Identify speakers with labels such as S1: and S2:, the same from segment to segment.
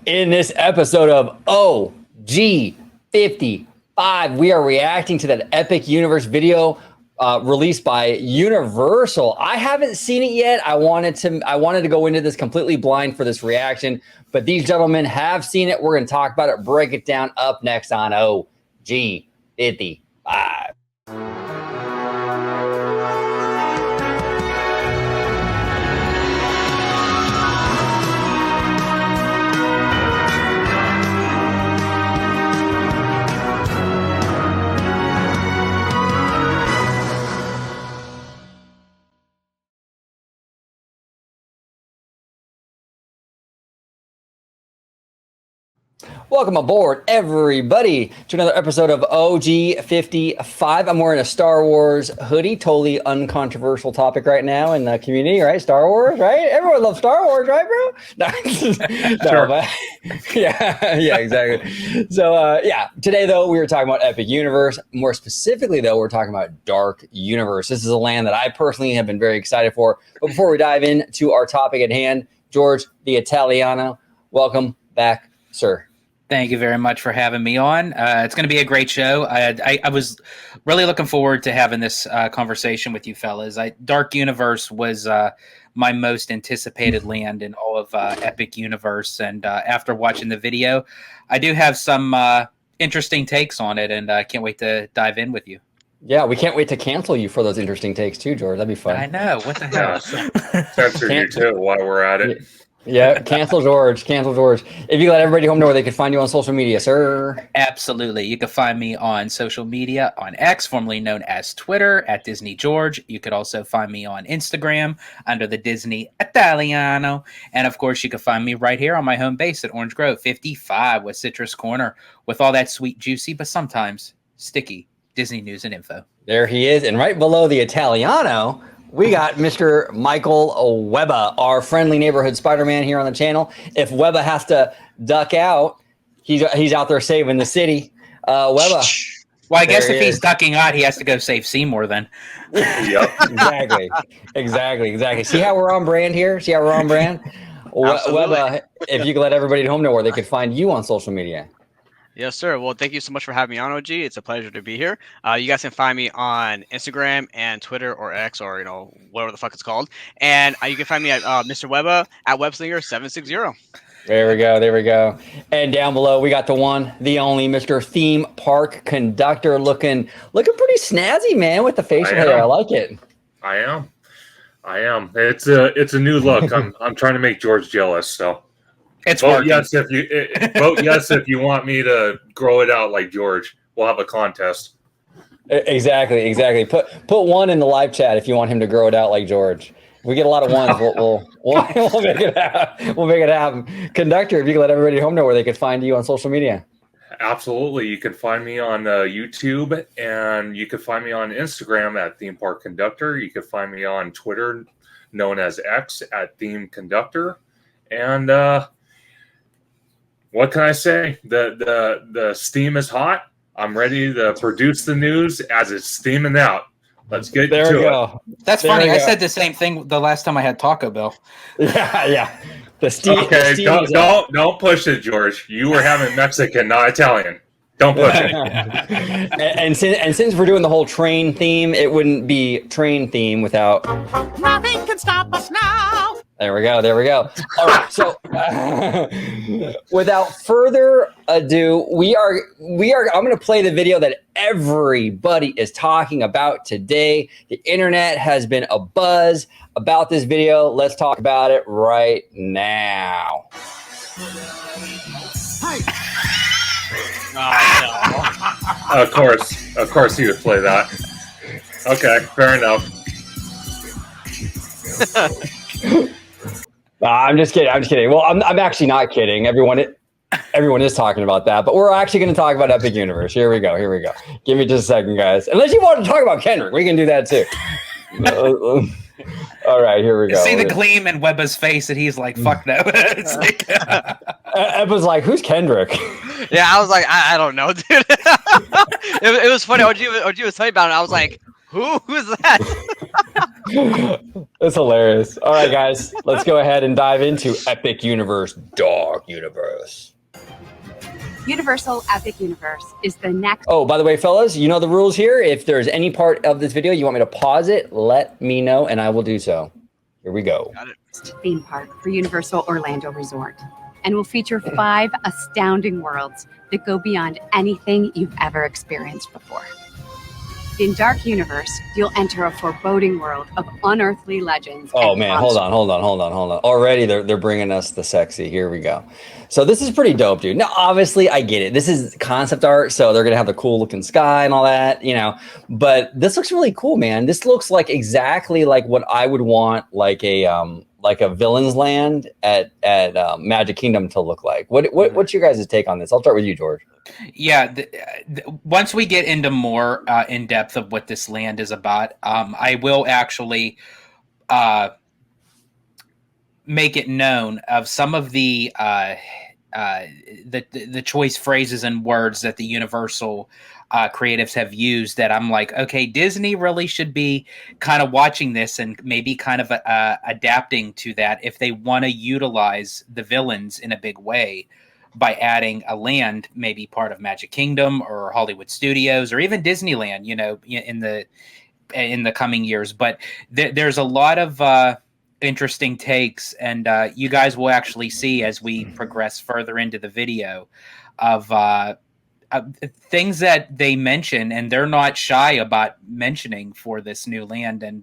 S1: In this episode of OG55, we are reacting to that Epic Universe video released by Universal. I haven't seen it yet. I wanted to go into this completely blind for this reaction, but these gentlemen have seen it. We're going to talk about it, break it down up next on OG55. Welcome aboard, everybody, to another episode of OG55. I'm wearing a Star Wars hoodie, totally uncontroversial topic right now in the community, right? Star Wars, right? Everyone loves Star Wars, right, bro? No,
S2: Sure.
S1: but, yeah, exactly. So, today, though, we were talking about Epic Universe. More specifically, though, we're talking about Dark Universe. This is a land that I personally have been very excited for. But before we dive into our topic at hand, George the Italiano, welcome back, sir.
S2: Thank you very much for having me on. It's going to be a great show. I was really looking forward to having this conversation with you fellas. Dark Universe was my most anticipated land in all of Epic Universe. And after watching the video, I do have some interesting takes on it, and I can't wait to dive in with you.
S1: Yeah, we can't wait to cancel you for those interesting takes too, George. That'd be fun.
S2: I know. What the hell?
S3: Censor you too while we're at it.
S1: Yeah, cancel George. Cancel George. If you let everybody home know where they can find you on social media, sir.
S2: Absolutely. You can find me on social media on X, formerly known as Twitter, at Disney George. You could also find me on Instagram under the Disney Italiano. And of course, you can find me right here on my home base at Orange Grove 55 with Citrus Corner with all that sweet, juicy, but sometimes sticky Disney news and info.
S1: There he is. And right below the Italiano, we got Mr. Michael Webba, our friendly neighborhood Spider-Man here on the channel. If Webba has to duck out, he's out there saving the city. Webba.
S2: Well, I guess if he's ducking out, he has to go save Seymour then.
S3: Yep.
S1: Exactly. See how we're on brand here? Webba, if you could let everybody at home know where they could find you on social media.
S4: Yes, sir. Well, thank you so much for having me on, OG. It's a pleasure to be here. You guys can find me on Instagram and Twitter or X or, whatever the fuck it's called. And you can find me at Mr. Webba at Webslinger760.
S1: There we go. And down below, we got the one, the only Mr. Theme Park Conductor looking pretty snazzy, man, with the facial hair. I like it.
S3: I am. It's a new look. I'm trying to make George jealous, so.
S2: It's
S3: vote
S2: working.
S3: yes if you want me to grow it out like George. We'll have a contest.
S1: Exactly. Put one in the live chat if you want him to grow it out like George. If we get a lot of ones, we'll make it happen. We'll make it happen. Conductor, if you can let everybody at home know where they can find you on social media.
S3: Absolutely. You can find me on YouTube, and you can find me on Instagram at Theme Park Conductor. You can find me on Twitter, known as X, at Theme Conductor. And what can I say? The steam is hot. I'm ready to produce the news as it's steaming out. Let's get to it.
S2: That's funny. I said the same thing the last time I had Taco Bell.
S1: Yeah. The steam.
S3: Okay,
S1: the steam
S3: don't push it, George. You were having Mexican, not Italian. Don't push it.
S1: and since we're doing the whole train theme, it wouldn't be train theme without.
S5: Nothing can stop us now.
S1: There we go. All right, so without further ado, we are. I'm going to play the video that everybody is talking about today. The internet has been abuzz about this video. Let's talk about it right now.
S5: Hey.
S4: Oh, no.
S3: Of course, he would play that. Okay, fair enough.
S1: I'm just kidding. Well, I'm actually not kidding. Everyone is talking about that, but we're actually going to talk about Epic Universe. Here we go. Give me just a second, guys. Unless you want to talk about Kendrick, we can do that too. All right, here we go.
S2: See the gleam in Webba's face, and he's like, "Fuck no." It's like,
S1: Ebba's like, "Who's Kendrick?"
S4: Yeah, I was like, I don't know, dude. it was funny. OG was telling me about it. I was like, who is that?
S1: That's hilarious. All right, guys, let's go ahead and dive into Epic Universe, Dark Universe.
S6: Universal Epic Universe is the next
S1: Oh, by the way, fellas, you know the rules here. If there's any part of this video you want me to pause it, let me know and I will do so. Here we go.
S4: Got it.
S6: theme park for Universal Orlando Resort and will feature 5 astounding worlds that go beyond anything you've ever experienced before. In Dark Universe, you'll enter a foreboding world of unearthly legends.
S1: Oh
S6: and
S1: man,
S6: monsters.
S1: hold on. Already they're bringing us the sexy. Here we go. So this is pretty dope, dude. Now, obviously, I get it. This is concept art, so they're gonna have the cool looking sky and all that, you know. But this looks really cool, man. This looks like exactly like what I would want, like a villain's land at Magic Kingdom to look like. What's your guys' take on this? I'll start with you, George.
S2: Yeah, once we get into more in depth of what this land is about, I will actually make it known of some of the choice phrases and words that the Universal creatives have used that I'm like, okay, Disney really should be kind of watching this and maybe kind of adapting to that if they want to utilize the villains in a big way by adding a land, maybe part of Magic Kingdom or Hollywood Studios or even Disneyland, you know, in the coming years. But there's a lot of interesting takes, and you guys will actually see as we progress further into the video of things that they mention, and they're not shy about mentioning for this new land, and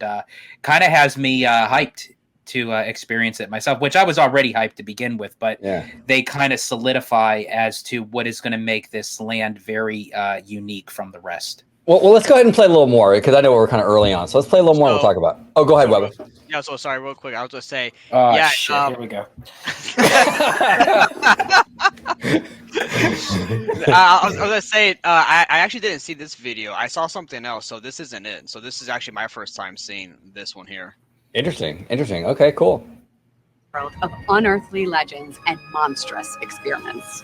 S2: kind of has me hyped to experience it myself, which I was already hyped to begin with, but
S1: Yeah.
S2: they kind of solidify as to what is going to make this land very unique from the rest.
S1: Well, let's go ahead and play a little more because I know we're kind of early on. So let's play a little more and we'll talk about. Oh, go ahead, Webber.
S4: Yeah, so sorry, real quick. I was just say,
S2: Oh,
S4: yeah,
S2: shit, here we go.
S4: I was gonna say, I actually didn't see this video. I saw something else, so this isn't it. So this is actually my first time seeing this one here.
S1: Interesting. Okay, cool.
S6: World of unearthly legends and monstrous experiments.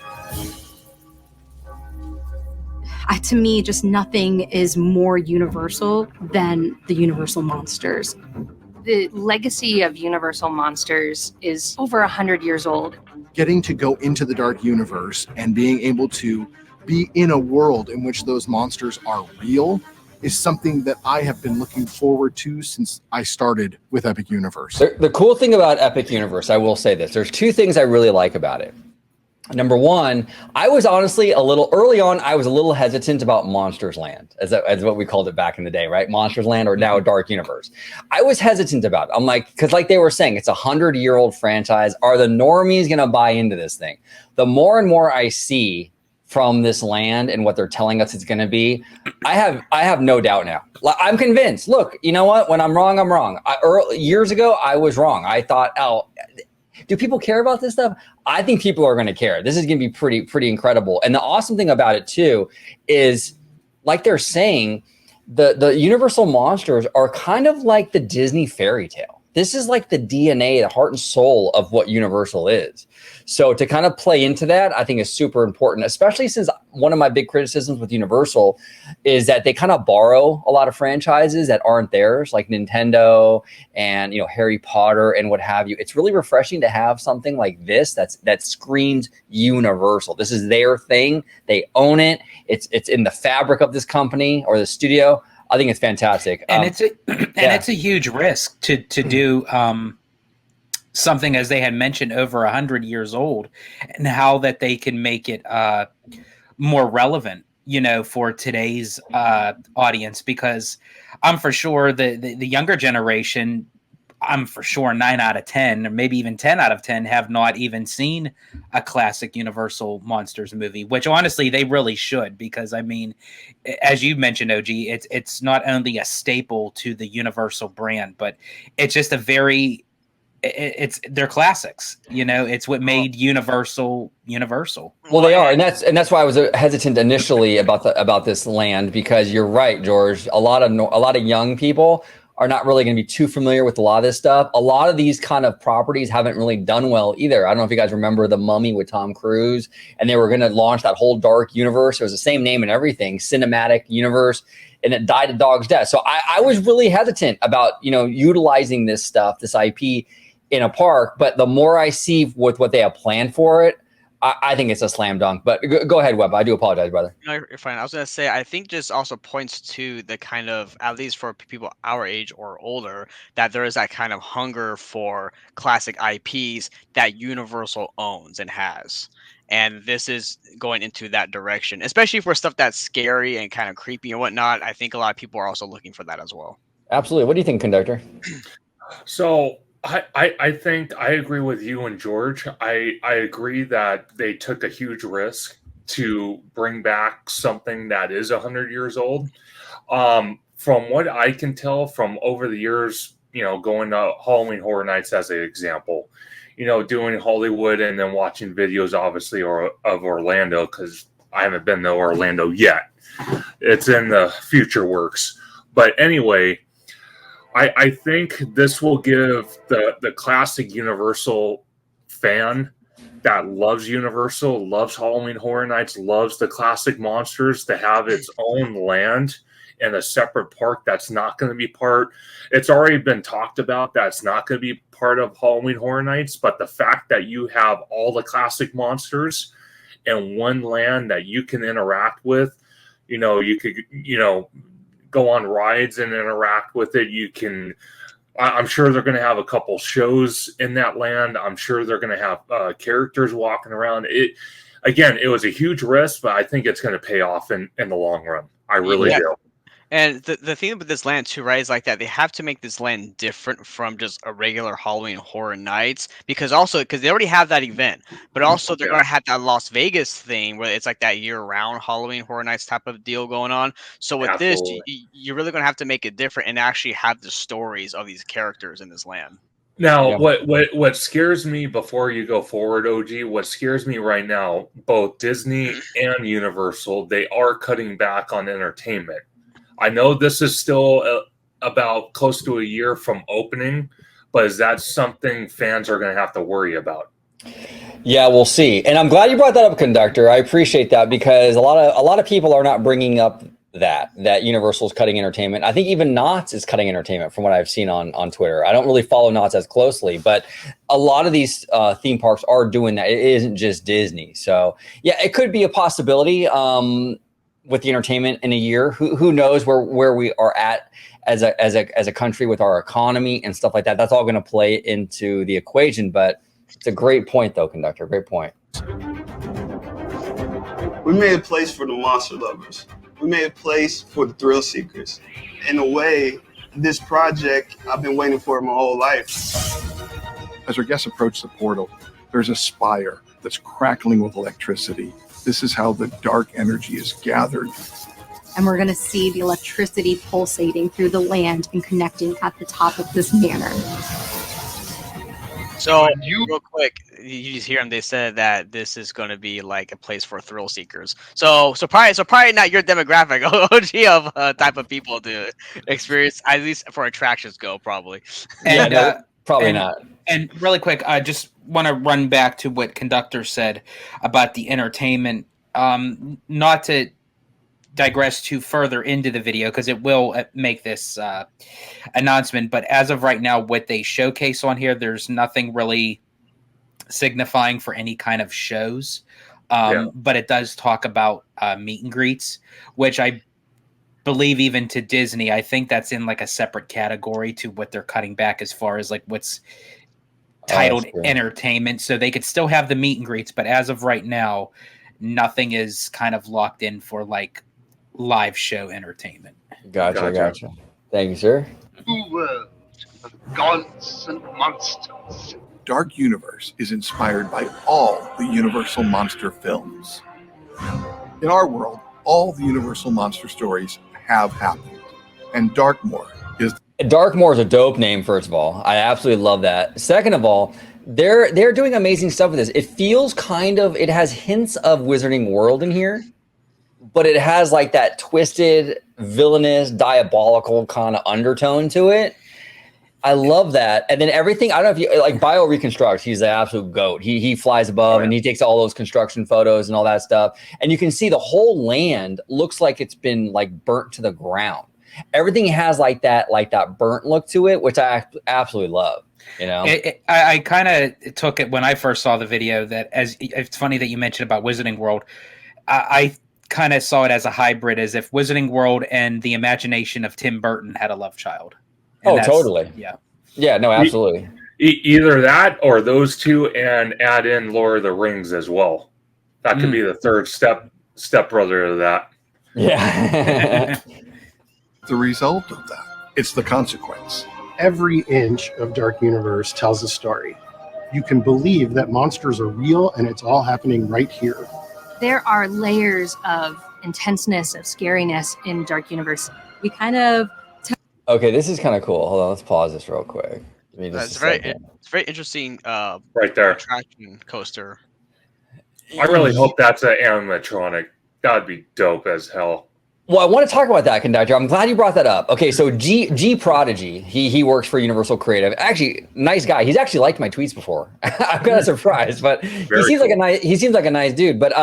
S7: To me, just nothing is more universal than the Universal monsters. The legacy of Universal monsters is over 100 years old.
S8: Getting to go into the Dark Universe and being able to be in a world in which those monsters are real is something that I have been looking forward to since I started with Epic Universe.
S1: The cool thing about Epic Universe, I will say this, there's 2 things I really like about it. Number one, I was honestly a little early on. I was a little hesitant about Monsters Land, as what we called it back in the day, right? Monsters Land, or now Dark Universe. I was hesitant about it. I'm like, because like they were saying, it's a 100-year-old franchise. Are the normies going to buy into this thing? The more and more I see from this land and what they're telling us it's going to be, I have no doubt now. I'm convinced. Look, you know what? When I'm wrong, I'm wrong. Years ago, I was wrong. I thought, oh, do people care about this stuff? I think people are going to care. This is going to be pretty incredible. And the awesome thing about it too is, like they're saying, the Universal monsters are kind of like the Disney fairy tale. This is like the DNA, the heart and soul of what Universal is. So to kind of play into that, I think is super important, especially since one of my big criticisms with Universal is that they kind of borrow a lot of franchises that aren't theirs, like Nintendo and, you know, Harry Potter and what have you. It's really refreshing to have something like this that screams Universal. This is their thing. They own it. It's in the fabric of this company or the studio. I think it's fantastic.
S2: And it's a huge risk to do something, as they had mentioned, over 100 years old, and how that they can make it more relevant, you know, for today's audience. Because I'm for sure the younger generation, I'm for sure 9 out of 10, or maybe even 10 out of 10, have not even seen a classic Universal Monsters movie, which honestly they really should, because I mean, as you mentioned, OG, it's not only a staple to the Universal brand, but it's just they're classics. You know, it's what made Universal Universal.
S1: Well, they are, and that's why I was hesitant initially about this land, because you're right, George. A lot of young people are not really going to be too familiar with a lot of this stuff. A lot of these kind of properties haven't really done well either. I don't know if you guys remember The Mummy with Tom Cruise, and they were going to launch that whole Dark Universe. It was the same name and everything, Cinematic Universe. and it died a dog's death. So I was really hesitant about, utilizing this stuff, this IP in a park. But the more I see with what they have planned for it, I think it's a slam dunk. But go ahead, Webb. I do apologize, brother.
S4: No, you're fine. I was gonna say, I think just also points to the kind of, at least for people our age or older, that there is that kind of hunger for classic IPs that Universal owns and has. And this is going into that direction, especially for stuff that's scary and kind of creepy and whatnot. I think a lot of people are also looking for that as well.
S1: Absolutely. What do you think, Conductor?
S3: So I think I agree with you and George. I agree that they took a huge risk to bring back something that is 100 years old. From what I can tell from over the years, going to Halloween Horror Nights as an example, doing Hollywood and then watching videos, obviously, of Orlando, because I haven't been to Orlando yet. It's in the future works. But anyway, I think this will give the classic Universal fan that loves Universal, loves Halloween Horror Nights, loves the classic monsters to have its own land and a separate park that's not going to be part. It's already been talked about that's not going to be part of Halloween Horror Nights, but the fact that you have all the classic monsters in one land that you can interact with, you could, go on rides and interact with it. You can, I'm sure they're going to have a couple shows in that land. I'm sure they're going to have characters walking around. It was a huge risk, but I think it's going to pay off in the long run. I really do.
S4: And the thing about this land too, right, is like that they have to make this land different from just a regular Halloween Horror Nights, because they already have that event, but also they're gonna have that Las Vegas thing where it's like that year-round Halloween Horror Nights type of deal going on. So with this, you're really gonna have to make it different and actually have the stories of these characters in this land.
S3: Now, what scares me before you go forward, OG, what scares me right now, both Disney and Universal, they are cutting back on entertainment. I know this is still about close to a year from opening, but is that something fans are going to have to worry about?
S1: Yeah, we'll see. And I'm glad you brought that up, Conductor. I appreciate that, because a lot of people are not bringing up that Universal's cutting entertainment. I think even Knott's is cutting entertainment from what I've seen on Twitter. I don't really follow Knott's as closely, but a lot of these theme parks are doing that. It isn't just Disney. So yeah, it could be a possibility. With the entertainment in a year, who knows where we are at as a country with our economy and stuff like that. That's all going to play into the equation. But it's a great point, though, Conductor. Great point.
S9: We made a place for the monster lovers. We made a place for the thrill seekers. In a way, this project I've been waiting for my whole life.
S8: As our guests approach the portal, there's a spire that's crackling with electricity. This is how the dark energy is gathered.
S7: And we're going to see the electricity pulsating through the land and connecting at the top of this manor.
S4: So, real quick, you just hear them. They said that this is going to be like a place for thrill seekers. So probably not your demographic, OG, of type of people to experience, at least for attractions go, probably.
S2: And,
S1: probably not.
S2: And really quick, I just want to run back to what Conductor said about the entertainment. Not to digress too further into the video, because it will make this announcement. But as of right now, what they showcase on here, there's nothing really signifying for any kind of shows. But it does talk about meet and greets, which I believe even to Disney, I think that's in like a separate category to what they're cutting back as far as like what's titled entertainment. So they could still have the meet and greets, but as of right now, nothing is kind of locked in for like live show entertainment.
S1: Gotcha. Thank you, sir.
S9: Two worlds of gods and monsters.
S8: Dark Universe is inspired by all the Universal monster films. In our world, all the Universal monster stories have happened, and Darkmoor is
S1: a dope name. First of all, I absolutely love that. Second of all, they're doing amazing stuff with this. It feels it has hints of Wizarding World in here, but it has like that twisted, villainous, diabolical kind of undertone to it. I love that. And then everything, I don't know if you like Bio Reconstruct, he's the absolute goat. He flies above and he takes all those construction photos and all that stuff. And you can see the whole land looks like it's been like burnt to the ground. Everything has like that burnt look to it, which I absolutely love. You know,
S2: I kind of took it when I first saw the video that as it's funny that you mentioned about Wizarding World. I kind of saw it as a hybrid, as if Wizarding World and the imagination of Tim Burton had a love child. And
S1: totally. Yeah, no, absolutely.
S3: Either that or those two, and add in Lord of the Rings as well. That could be the third stepbrother of that.
S1: Yeah.
S8: The result of that, it's the consequence.
S10: Every inch of Dark Universe tells a story. You can believe that monsters are real and it's all happening right here.
S7: There are layers of intenseness, of scariness in Dark Universe. We kind of
S1: Okay, this is kind of cool. Hold on, let's pause this real quick.
S4: It's very interesting.
S3: Right there,
S4: attraction coaster.
S3: I really hope that's an animatronic. That'd be dope as hell.
S1: Well, I want to talk about that, Conductor. I'm glad you brought that up. Okay, so G Prodigy, he works for Universal Creative. Actually, nice guy. He's actually liked my tweets before. I'm kind of surprised, but he seems like a nice dude. But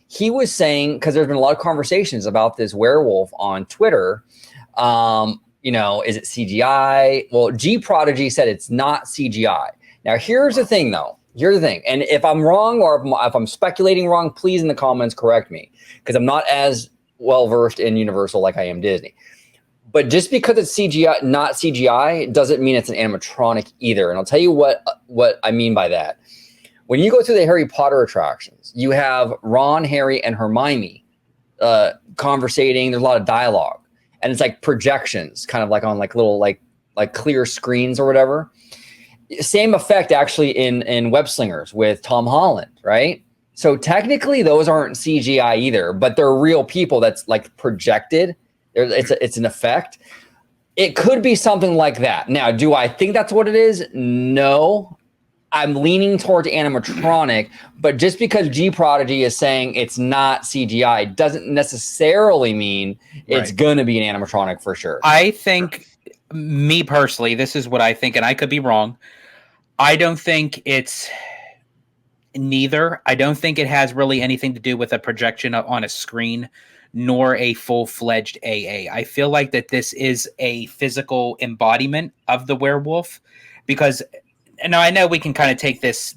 S1: he was saying, because there's been a lot of conversations about this werewolf on Twitter. You know, is it CGI? Well, G Prodigy said it's not CGI. Now, here's the thing, though. Here's the thing. And if I'm wrong or if I'm speculating wrong, please in the comments correct me, because I'm not as well-versed in Universal like I am Disney. But just because it's CGI, not CGI, doesn't mean it's an animatronic either. And I'll tell you what I mean by that. When you go through the Harry Potter attractions, you have Ron, Harry, and Hermione conversating. There's a lot of dialogue. And it's like projections, kind of like on like little like clear screens or whatever. Same effect actually in Web Slingers with Tom Holland, right? So technically those aren't CGI either, but they're real people that's like projected. It's an effect. It could be something like that. Now, do I think that's what it is? No. I'm leaning towards animatronic, but just because G Prodigy is saying it's not CGI doesn't necessarily mean it's going to be an animatronic for sure.
S2: I think, me personally, this is what I think, and I could be wrong. I don't think it's neither. I don't think it has really anything to do with a projection on a screen, nor a full-fledged AA. I feel like that this is a physical embodiment of the werewolf, because now I know we can kind of take this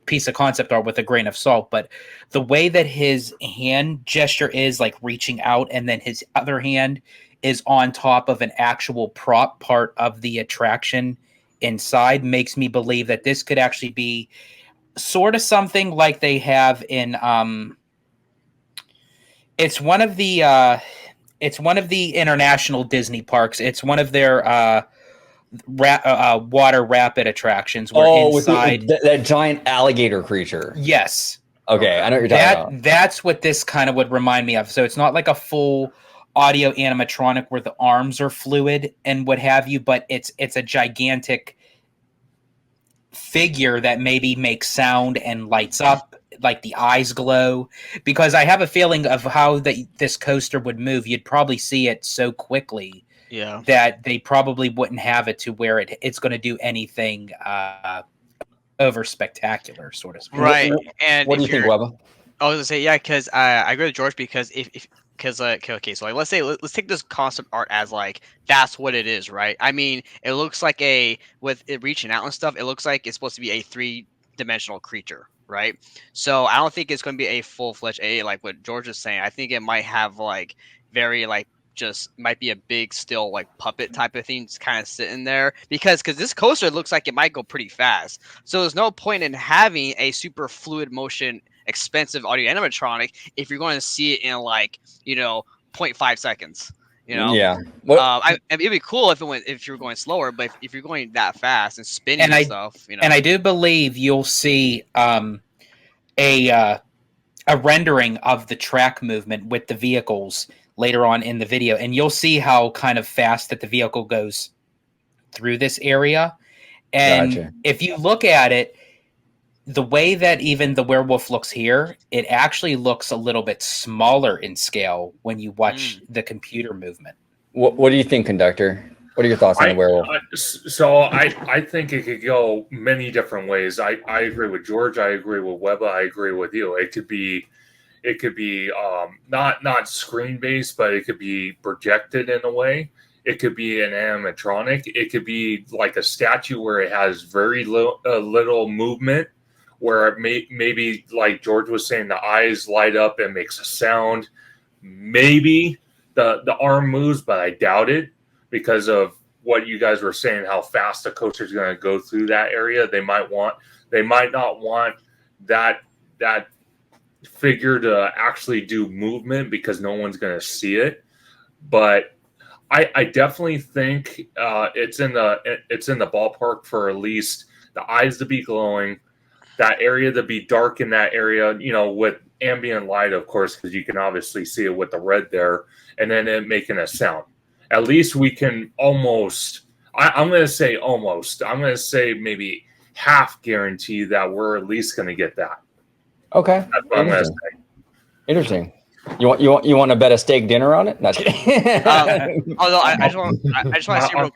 S2: piece of concept art with a grain of salt, but the way that his hand gesture is like reaching out, and then his other hand is on top of an actual prop part of the attraction inside, makes me believe that this could actually be sort of something like they have in it's one of the international Disney parks. It's one of their water rapid attractions where inside
S1: with that giant alligator creature.
S2: Yes.
S1: Okay, I know what you're talking about.
S2: That's what this kind of would remind me of. So it's not like a full audio animatronic where the arms are fluid and what have you, but it's a gigantic figure that maybe makes sound and lights up, like the eyes glow. Because I have a feeling of how this coaster would move. You'd probably see it so quickly.
S4: Yeah,
S2: that they probably wouldn't have it to where it's going to do anything over spectacular, so to speak.
S4: Right. And
S1: what do you think, Webba?
S4: I was gonna say, yeah, because I agree with George, because because okay, so like let's take this concept art as like that's what it is, right? I mean, it looks like with it reaching out and stuff, it looks like it's supposed to be a 3-dimensional creature, right? So I don't think it's going to be a full-fledged AA like what George is saying. I think it might have like very like just might be a big still like puppet type of thing just kind of sitting there, because this coaster looks like it might go pretty fast, so there's no point in having a super fluid motion expensive audio animatronic if you're going to see it in like 0.5 seconds.
S1: Yeah.
S4: It'd be cool if you were going slower, but if you're going that fast and spinning and stuff,
S2: And I do believe you'll see a rendering of the track movement with the vehicles later on in the video, and you'll see how kind of fast that the vehicle goes through this area. And
S1: Gotcha.
S2: If you look at it, the way that even the werewolf looks here, it actually looks a little bit smaller in scale when you watch the computer movement.
S1: What do you think, Conductor? What are your thoughts on the werewolf?
S3: I think it could go many different ways. I agree with George. I agree with Webba. I agree with you. It could be not screen based, but it could be projected in a way. It could be an animatronic. It could be like a statue where it has very little movement, where it maybe like George was saying, the eyes light up and makes a sound. Maybe the arm moves, but I doubt it because of what you guys were saying, how fast the coaster is going to go through that area. They might not want that figure to actually do movement because no one's going to see it. But I definitely think it's in the ballpark for at least the eyes to be glowing, that area to be dark in that area, with ambient light, of course, because you can obviously see it with the red there, and then it making a sound. At least we can almost, I'm going to say almost, I'm going to say maybe half guarantee that we're at least going to get that.
S1: Okay.
S3: That's what I'm going to say.
S1: Interesting. You want to bet a steak dinner on it? Not kidding.
S4: Although I just want to see real.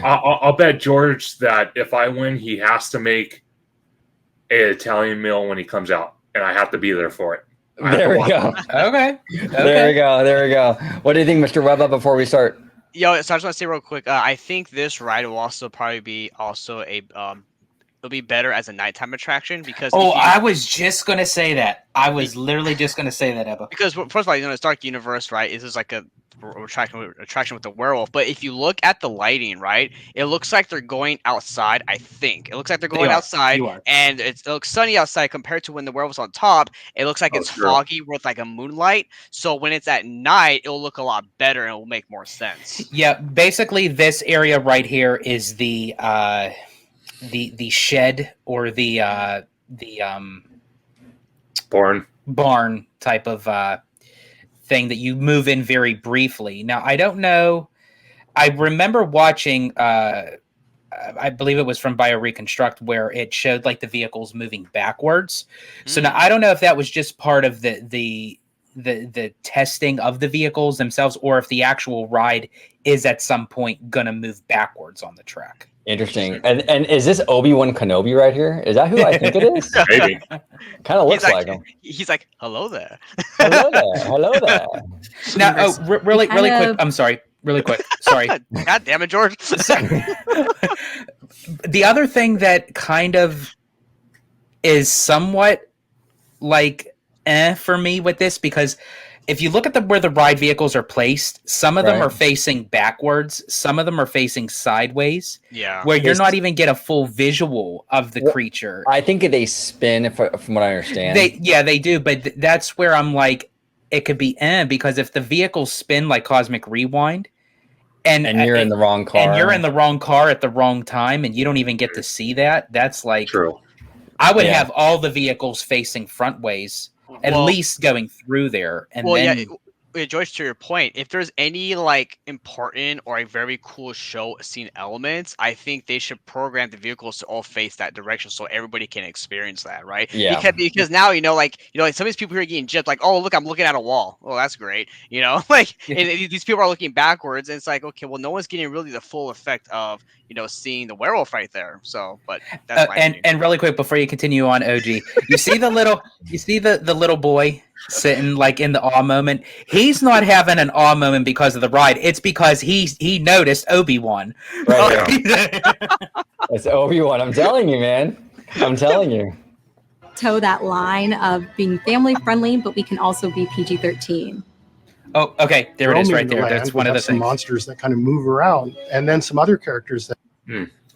S3: I'll bet George that if I win, he has to make an Italian meal when he comes out, and I have to be there for it.
S1: There we go.
S2: Okay.
S1: There we go. What do you think, Mr. Webba, before we start?
S4: So I just want to say real quick. I think this ride will also probably be also a it'll be better as a nighttime attraction because.
S2: Oh, I was just gonna say that. I was literally just gonna say that, Ebba.
S4: Because first of all, it's Dark Universe, right? This is like a attraction with the werewolf. But if you look at the lighting, right, it looks like they're going outside. I think it looks like they're going outside, and it looks sunny outside compared to when the werewolf's on top. It looks like it's foggy with like a moonlight. So when it's at night, it'll look a lot better and it will make more sense.
S2: Yeah, basically, this area right here is the shed or the barn type of thing that you move in very briefly. Now, I don't know. I remember watching, I believe it was from Bioreconstruct, where it showed like the vehicles moving backwards. So now I don't know if that was just part of the testing of the vehicles themselves, or if the actual ride is at some point gonna move backwards on the track.
S1: Interesting. And is this Obi-Wan Kenobi right here? Is that who I think it is?
S3: Maybe.
S1: Kind of looks like him.
S4: He's like, hello there.
S1: Hello there.
S2: Now, really quick. I'm sorry. Really quick. Sorry.
S4: God damn it, George.
S2: The other thing that kind of is somewhat like for me with this, because if you look at where the ride vehicles are placed, some of them are facing backwards, some of them are facing sideways.
S4: Yeah,
S2: where you're not even get a full visual of the creature.
S1: I think they spin, from what I understand.
S2: They do, but that's where I'm like, it could be because if the vehicles spin like Cosmic Rewind, and
S1: you're in the wrong car,
S2: and you're in the wrong car at the wrong time, and you don't even get to see that, that's like
S3: true.
S2: I would have all the vehicles facing front ways. At least going through there, and then
S4: Joyce, to your point, if there's any like important or a very cool show scene elements, I think they should program the vehicles to all face that direction so everybody can experience that, right?
S1: Yeah.
S4: Because now like some of these people who are getting gypped, like, oh look, I'm looking at a wall. Oh, that's great. Like and these people are looking backwards, and it's like, okay, well, no one's getting really the full effect of seeing the werewolf right there. So, but that's
S2: and really quick before you continue on, OG, you see the little boy sitting like in the awe moment. He's not having an awe moment because of the ride. It's because he noticed Obi-Wan.
S1: Right. It's Obi-Wan. I'm telling you, man. I'm telling you.
S7: Toe that line of being family friendly, but we can also be PG-13.
S2: Oh, okay. There it is right there. That's one of the things.
S10: Monsters that kind of move around, and then some other characters that.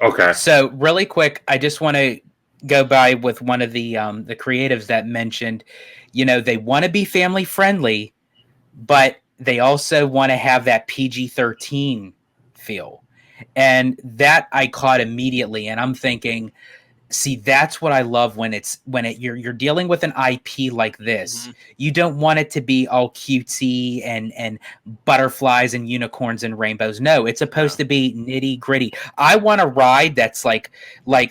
S3: Okay.
S2: So really quick, I just want to go by with one of the creatives that mentioned, they want to be family friendly, but they also want to have that PG-13 feel. And that I caught immediately. And I'm thinking, see, that's what I love when you're dealing with an IP like this. Mm-hmm. You don't want it to be all cutesy and butterflies and unicorns and rainbows. No, it's supposed to be nitty gritty. I want a ride that's like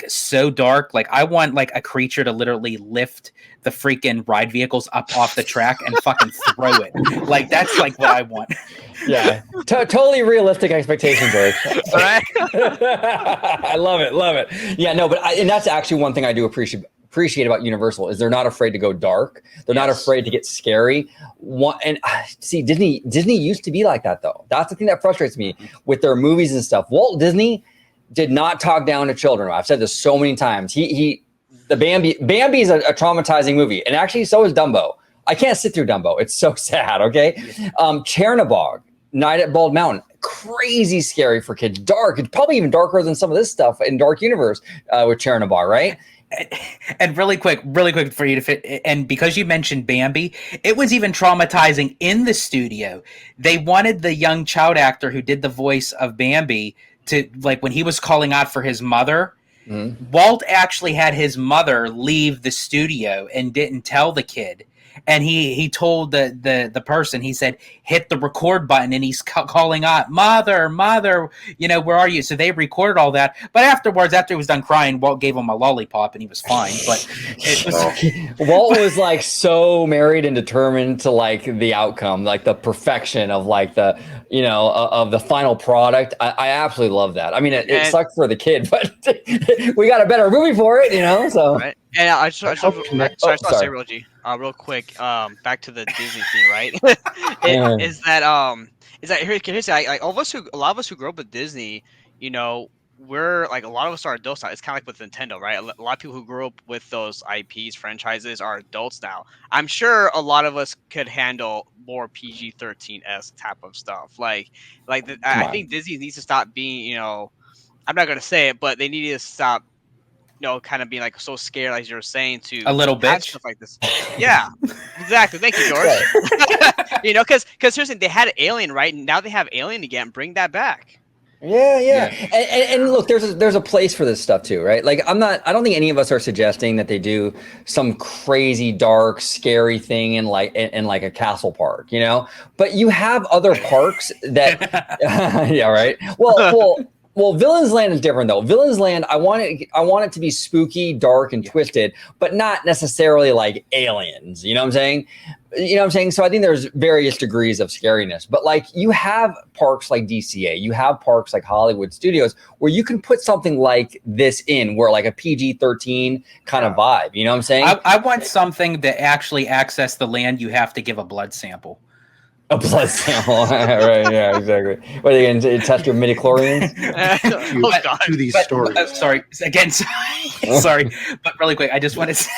S2: so dark. Like I want like a creature to literally lift the freaking ride vehicles up off the track and fucking throw it. Like that's like what I want.
S1: Yeah, totally realistic expectations, George.
S4: Right?
S1: I love it. Yeah, no, but and that's actually one thing I do appreciate about Universal is they're not afraid to go dark. They're not afraid to get scary. See, Disney used to be like that though. That's the thing that frustrates me with their movies and stuff. Walt Disney did not talk down to children. I've said this so many times. The Bambi is a traumatizing movie, and actually so is Dumbo. I can't sit through Dumbo. It's so sad. Okay, Chernabog, Night at Bald Mountain, crazy scary for kids. Dark. It's probably even darker than some of this stuff in Dark Universe with Chernabog, right?
S2: And really quick for you to fit, and because you mentioned Bambi, it was even traumatizing in the studio. They wanted the young child actor who did the voice of Bambi to, like, when he was calling out for his mother, Walt actually had his mother leave the studio and didn't tell the kid. And he told the person, he said, hit the record button, and he's calling out, mother, where are you? So they recorded all that. But afterwards, after he was done crying, Walt gave him a lollipop and he was fine. But it was
S1: Walt was like so married and determined to like the outcome, like the perfection of like the, of the final product. I absolutely love that. I mean, it sucked for the kid, but we got a better movie for it, so.
S4: Right. And I just want to say real quick, back to the Disney thing, right? Is that here's like a lot of us who grew up with Disney, we're like, a lot of us are adults now. It's kind of like with Nintendo, right? A lot of people who grew up with those IPs, franchises, are adults now. I'm sure a lot of us could handle more PG-13-esque type of stuff. I think Disney needs to stop being, I'm not gonna say it, but they need to stop, kind of being like so scared, like you were saying, to
S2: a little bitch
S4: stuff like this. Yeah, exactly. Thank you, George. Because seriously, they had Alien, right? And now they have Alien again. Bring that back.
S1: Yeah. And look, there's a place for this stuff too, right? Like I don't think any of us are suggesting that they do some crazy, dark, scary thing in like a castle park, But you have other parks that, yeah, right. Well, Villain's Land is different though. Villain's Land, I want it to be spooky, dark, and twisted, but not necessarily like aliens. You know what I'm saying? So I think there's various degrees of scariness. But like you have parks like DCA, you have parks like Hollywood Studios where you can put something like this in, where like a PG-13 kind of vibe. You know what I'm saying?
S2: I want something to actually access the land. You have to give a blood sample.
S1: A blood sample, right? Yeah, exactly. What, are they going to test your midichlorians?
S10: To these stories.
S2: Sorry, again, sorry, but really quick, I just want to say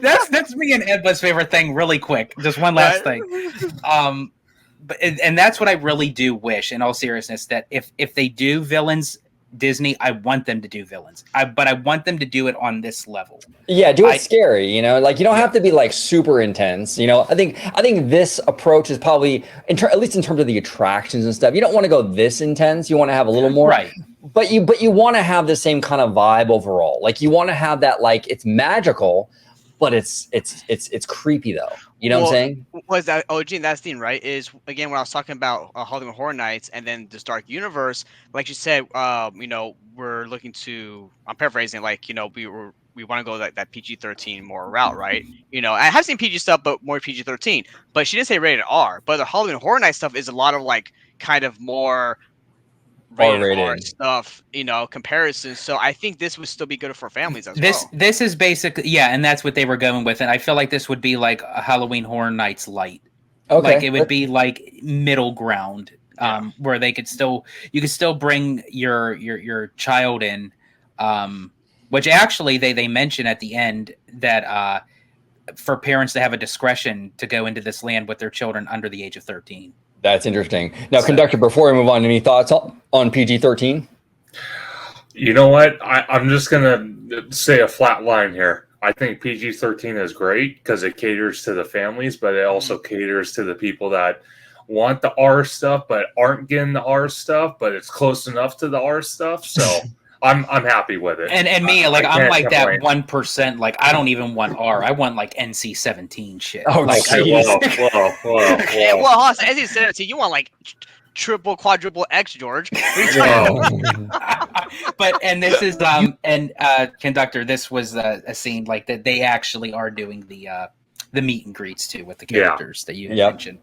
S2: that's me and Edba's favorite thing. Really quick, just one last thing. But that's what I really do wish, in all seriousness, that if they do villains, Disney, I want them to do villains. But I want them to do it on this level.
S1: Yeah, do it scary, like you don't have to be like super intense. I think this approach is probably at least in terms of the attractions and stuff. You don't want to go this intense. You want to have a little more,
S2: right?
S1: But you want to have the same kind of vibe overall. Like you want to have that, like it's magical, but it's creepy though. You know what I'm saying?
S4: Was that OG? And that's the thing, right? Is again when I was talking about Hollywood Horror Nights and then this Dark Universe, like you said, we're looking to. I'm paraphrasing, like we want to go that PG-13 more route, right? I have seen PG stuff, but more PG-13. But she didn't say rated R. But the Halloween Horror Night stuff is a lot of like kind of more rated R stuff, comparisons. So I think this would still be good for families as well.
S2: This is basically, and that's what they were going with. And I feel like this would be like a Halloween Horror Nights light. Okay. Like it would be like middle ground, where you could still bring your child in, which actually they mention at the end that for parents to have a discretion to go into this land with their children under the age of 13.
S1: That's interesting. Now, Conductor, before we move on, any thoughts on PG-13?
S3: You know what? I'm just going to say a flat line here. I think PG-13 is great because it caters to the families, but it also caters to the people that want the R stuff but aren't getting the R stuff, but it's close enough to the R stuff. So I'm happy with it.
S2: And me, like I'm like complain. That 1%. Like I don't even want R. I want like NC-17 shit.
S1: Oh,
S2: like,
S1: whoa.
S4: Well, NC-17, you want like triple, quadruple X, George.
S2: But this is Conductor. This was a scene like that. They actually are doing the meet and greets too with the characters that you had mentioned.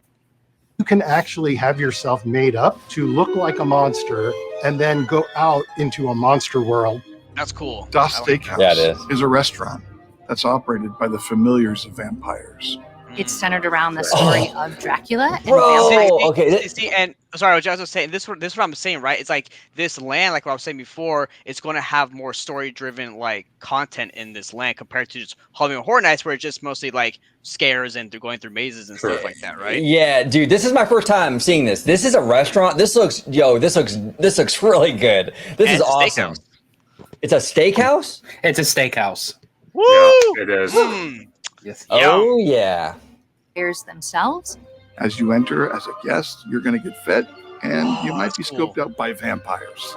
S10: You can actually have yourself made up to look like a monster and then go out into a monster world.
S4: That's cool.
S11: Das
S4: I like
S11: Steakhouse
S1: Yeah, it is.
S11: a restaurant that's operated by the familiars of vampires.
S7: It's centered around the story of Dracula and
S1: Bro,
S7: vampires.
S1: okay.
S4: See, and sorry, what I was saying, this is what I'm saying, right? It's like this land, like what I was saying before, it's going to have more story-driven like content in this land compared to just Halloween Horror Nights, where it's just mostly like scares and they're going through mazes and stuff like that, right?
S1: Yeah, dude, this is my first time seeing this. This is a restaurant. This looks really good. This
S4: And
S1: is
S4: it's a
S1: awesome.
S4: steakhouse.
S1: It's a steakhouse?
S2: It's a steakhouse.
S4: Woo!
S3: Yeah, it is.
S2: Yes.
S1: Oh yeah.
S7: Themselves.
S11: As you enter as a guest, you're going to get fed, and you might be
S4: that's cool.
S11: scoped out by vampires.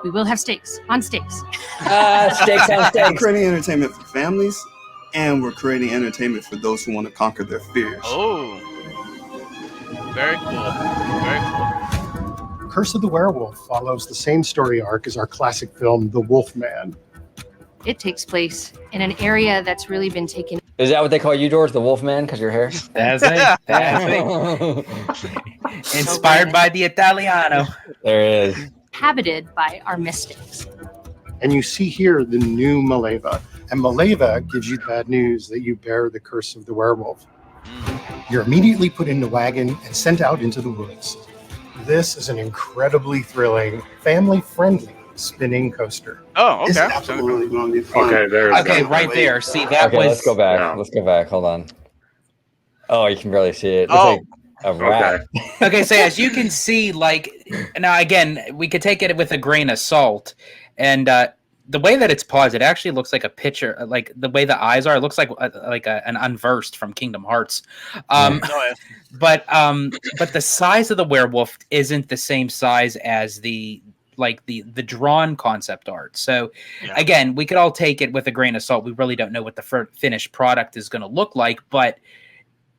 S7: We will have steaks on steaks.
S1: Steaks on
S9: We're
S1: steaks.
S9: creating entertainment for families, and we're creating entertainment for those who want to conquer their fears.
S4: Oh, very cool. Very cool.
S10: Curse of the Werewolf follows the same story arc as our classic film, The Wolfman.
S7: It takes place in an area that's really been taken
S1: Is that what they call you, George? The Wolfman? Because your hair?
S2: That's it. That's it. Inspired by the Italiano.
S1: There it is.
S7: inhabited by our mystics.
S10: And you see here the new Maleva. And Maleva gives you bad news that you bear the curse of the werewolf. You're immediately put in the wagon and sent out into the woods. This is an incredibly thrilling, family-friendly spinning coaster.
S4: Oh,
S9: It's
S4: okay.
S9: absolutely going to be fun.
S3: Okay, there's
S2: Okay,
S3: that.
S2: right there. See, that
S1: Okay,
S2: was.
S1: let's go back.
S3: Yeah.
S1: Let's go back. Hold on. Oh, you can barely see it. It's
S4: Oh.
S1: like a rat.
S2: Okay, so as you can see, like, now again, we could take it with a grain of salt. And the way that it's paused, it actually looks like a picture, like the way the eyes are, it looks like an unversed from Kingdom Hearts.
S4: Oh, yeah.
S2: But the size of the werewolf isn't the same size as the drawn concept art. So
S4: Yeah.
S2: again, we could all take it with a grain of salt. We really don't know what the finished product is going to look like. But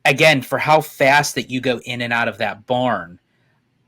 S2: again, for how fast that you go in and out of that barn,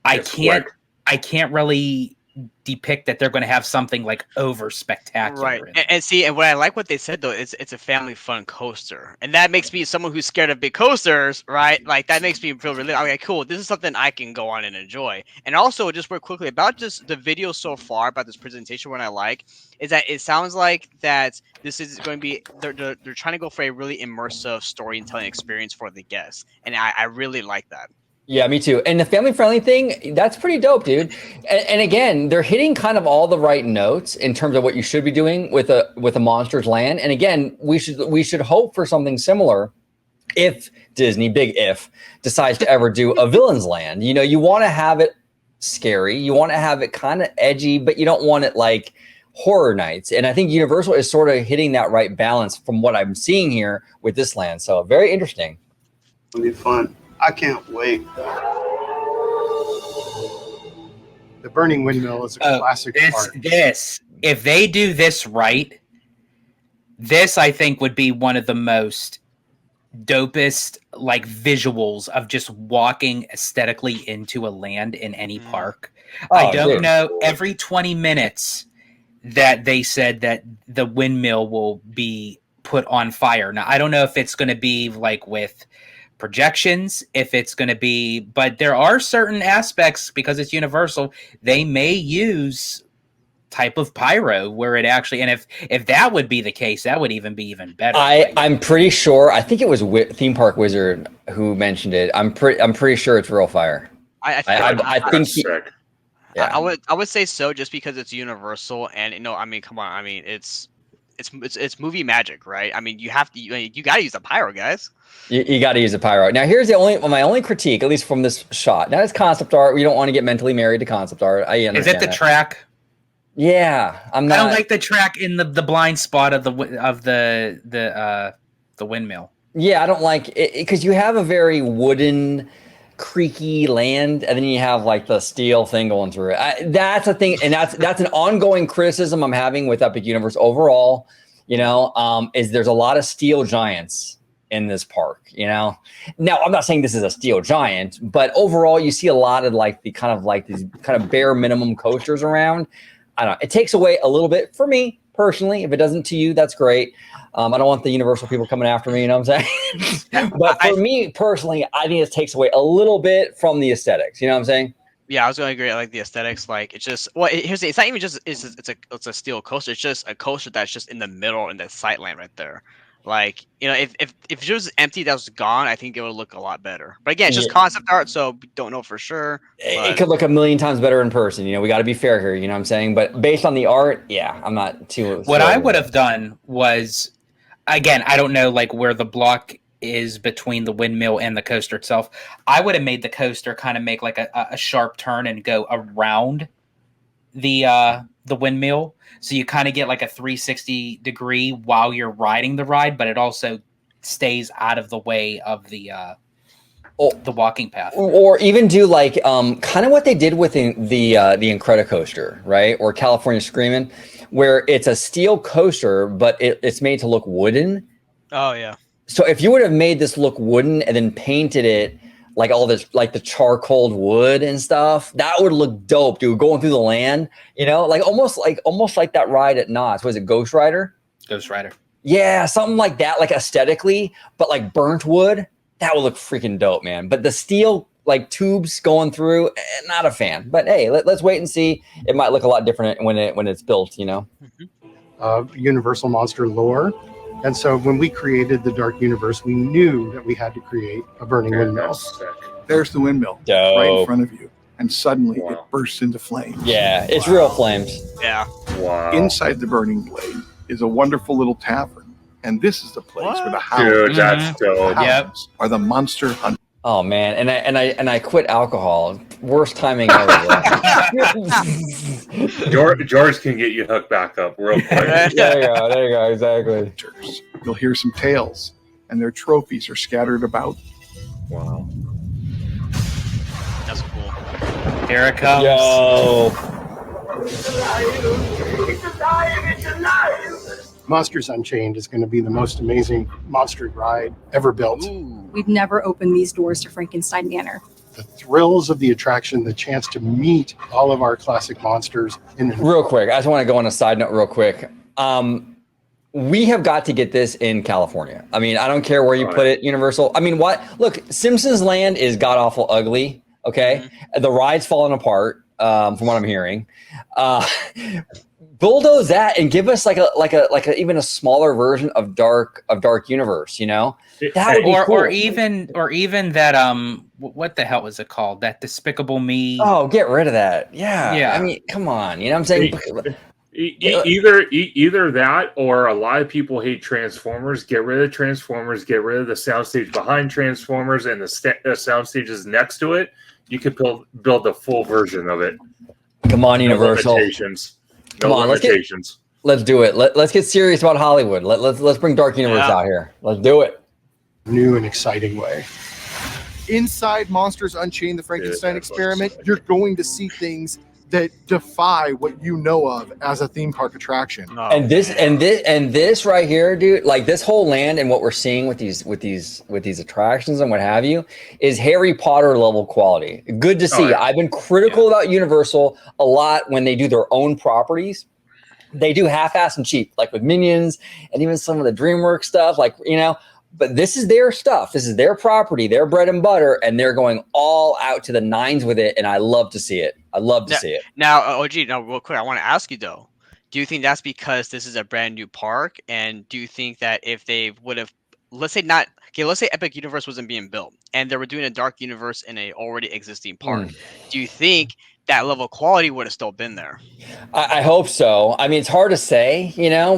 S3: It's quick.
S2: I can't really depict that they're going to have something like over spectacular.
S4: Right,
S2: in it.
S4: and see, and what I like what they said though is it's a family fun coaster, and that makes me someone who's scared of big coasters, right? Like that makes me feel really okay. Cool, this is something I can go on and enjoy. And also, just real quickly about just the video so far about this presentation, what I like is that it sounds like that this is going to be they're trying to go for a really immersive storytelling experience for the guests, and I really like that.
S1: Yeah, me too. And the family-friendly thing, that's pretty dope, dude. And again, they're hitting kind of all the right notes in terms of what you should be doing with a Monsters Land. And again, we should hope for something similar if Disney, big if, decides to ever do a Villains Land. You know, you want to have it scary, you want to have it kind of edgy, but you don't want it like Horror Nights. And I think Universal is sort of hitting that right balance from what I'm seeing here with this land. So very interesting.
S9: It'll be fun. I can't wait.
S10: The Burning Windmill is a classic part.
S2: This, if they do this right, this I think would be one of the most dopest like visuals of just walking aesthetically into a land in any park. I
S1: Oh,
S2: don't
S1: dude.
S2: know, every 20 minutes that they said that the windmill will be put on fire. Now I don't know if it's going to be like with projections, if it's going to be, but there are certain aspects, because it's Universal, they may use type of pyro where it actually, and if that would be the case, that would even be even better.
S1: I'm pretty sure. I think it was Theme Park Wizard who mentioned it. I'm pretty sure it's real fire.
S4: I
S1: think he,
S3: Sick.
S1: yeah.
S4: I would say so, just because it's Universal, and you know, I mean, come on, I mean, it's movie magic, right? I mean, you got to use the pyro, guys.
S1: You got to use the pyro. Now, here's my only critique, at least from this shot. Now, it's concept art. We don't want to get mentally married to concept art. I
S2: Is
S1: understand
S2: it the
S1: that.
S2: track?
S1: Yeah, I'm not.
S2: I don't like the track in the blind spot of the windmill.
S1: Yeah, I don't like it because you have a very wooden, creaky land, and then you have like the steel thing going through it. That's a thing, and that's an ongoing criticism I'm having with Epic Universe overall. You know, is there's a lot of steel giants in this park. You know, now I'm not saying this is a steel giant, but overall you see a lot of like these kind of bare minimum coasters around. I don't know. It takes away a little bit for me personally. If it doesn't to you, that's great. I don't want the Universal people coming after me, you know what I'm saying? But for me personally, I think it takes away a little bit from the aesthetics. You know what I'm saying?
S4: Yeah, I was going to agree. I like the aesthetics. Like it's just here's it's not even just it's a steel coaster. It's just a coaster that's just in the middle in the sightline right there. Like if it was empty, that was gone, I think it would look a lot better. But again, it's just concept art, so we don't know for sure.
S1: It could look a million times better in person. We got to be fair here. You know what I'm saying? But based on the art, yeah, I'm not too.
S2: What I would have done was, again, I don't know like where the block is between the windmill and the coaster itself. I would have made the coaster kind of make like a sharp turn and go around the windmill, so you kind of get like a 360 degree while you're riding the ride, but it also stays out of the way of the walking path.
S1: Or even do like kind of what they did with the Incredicoaster, right? Or California Screamin', where it's a steel coaster, but it's made to look wooden.
S4: Oh yeah.
S1: So if you would have made this look wooden and then painted it like all this, like the charcoal wood and stuff, that would look dope, dude. Going through the land, like almost like that ride at Knott's. Was it Ghost Rider?
S2: Ghost Rider.
S1: Yeah, something like that, like aesthetically, but like burnt wood. That would look freaking dope, man. But the steel like tubes going through, not a fan. But hey, let's wait and see. It might look a lot different when it's built,
S10: Universal Monster lore. And so when we created the Dark Universe, we knew that we had to create a burning windmill.
S11: There's the windmill
S1: Dope.
S11: right in front of you. And suddenly it bursts into flames.
S1: Yeah, it's real flames.
S4: Yeah.
S3: Wow.
S11: Inside the burning blade is a wonderful little tavern. And this is the place where the hounds,
S3: Dude, that's dope.
S11: are the monster hunters.
S1: Oh man, and I quit alcohol. Worst timing ever.
S3: George can get you hooked back up real quick.
S1: There you go, exactly.
S11: You'll hear some tales, and their trophies are scattered about.
S3: Wow.
S4: That's cool.
S2: Here it comes.
S1: Yo.
S10: Monsters Unchained is going to be the most amazing monster ride ever built.
S7: We've never opened these doors to Frankenstein Manor.
S10: The thrills of the attraction, the chance to meet all of our classic monsters.
S1: Real quick, I just want to go on a side note real quick. We have got to get this in California. I mean, I don't care where you put it, Universal. I mean, what? Look, Simpsons Land is god-awful ugly, okay? The ride's falling apart, from what I'm hearing. Bulldoze that and give us like a even a smaller version of Dark Universe, That would be cool.
S2: Or even that what the hell was it called? That Despicable Me.
S1: Oh, get rid of that. Yeah. I mean, come on. You know what I'm saying?
S3: Either that, or a lot of people hate Transformers. Get rid of Transformers. Get rid of the soundstage behind Transformers and the soundstages next to it. You could build the full version of it.
S1: Come on, Universal.
S3: No limitations.
S1: Let's do it. Let's get serious about Hollywood. Let's bring Dark Universe out here. Let's do it.
S10: New and exciting way.
S8: Inside Monsters Unchained, the Frankenstein experiment, you're going to see things that defy what you know of as a theme park attraction.
S1: And this right here, dude, like this whole land and what we're seeing with these attractions and what have you is Harry Potter level quality. Good to see.
S3: Yeah.
S1: I've been critical about Universal a lot when they do their own properties. They do half-ass and cheap, like with Minions and even some of the DreamWorks stuff, but this is their stuff. This is their property, their bread and butter, and they're going all out to the nines with it, and I love to see it. See it.
S4: Now, OG, real quick, I want to ask you, though, do you think that's because this is a brand new park? And do you think that if they would have, let's say Epic Universe wasn't being built, and they were doing a Dark Universe in a already existing park, do you think that level of quality would have still been there?
S1: I hope so. I mean, it's hard to say,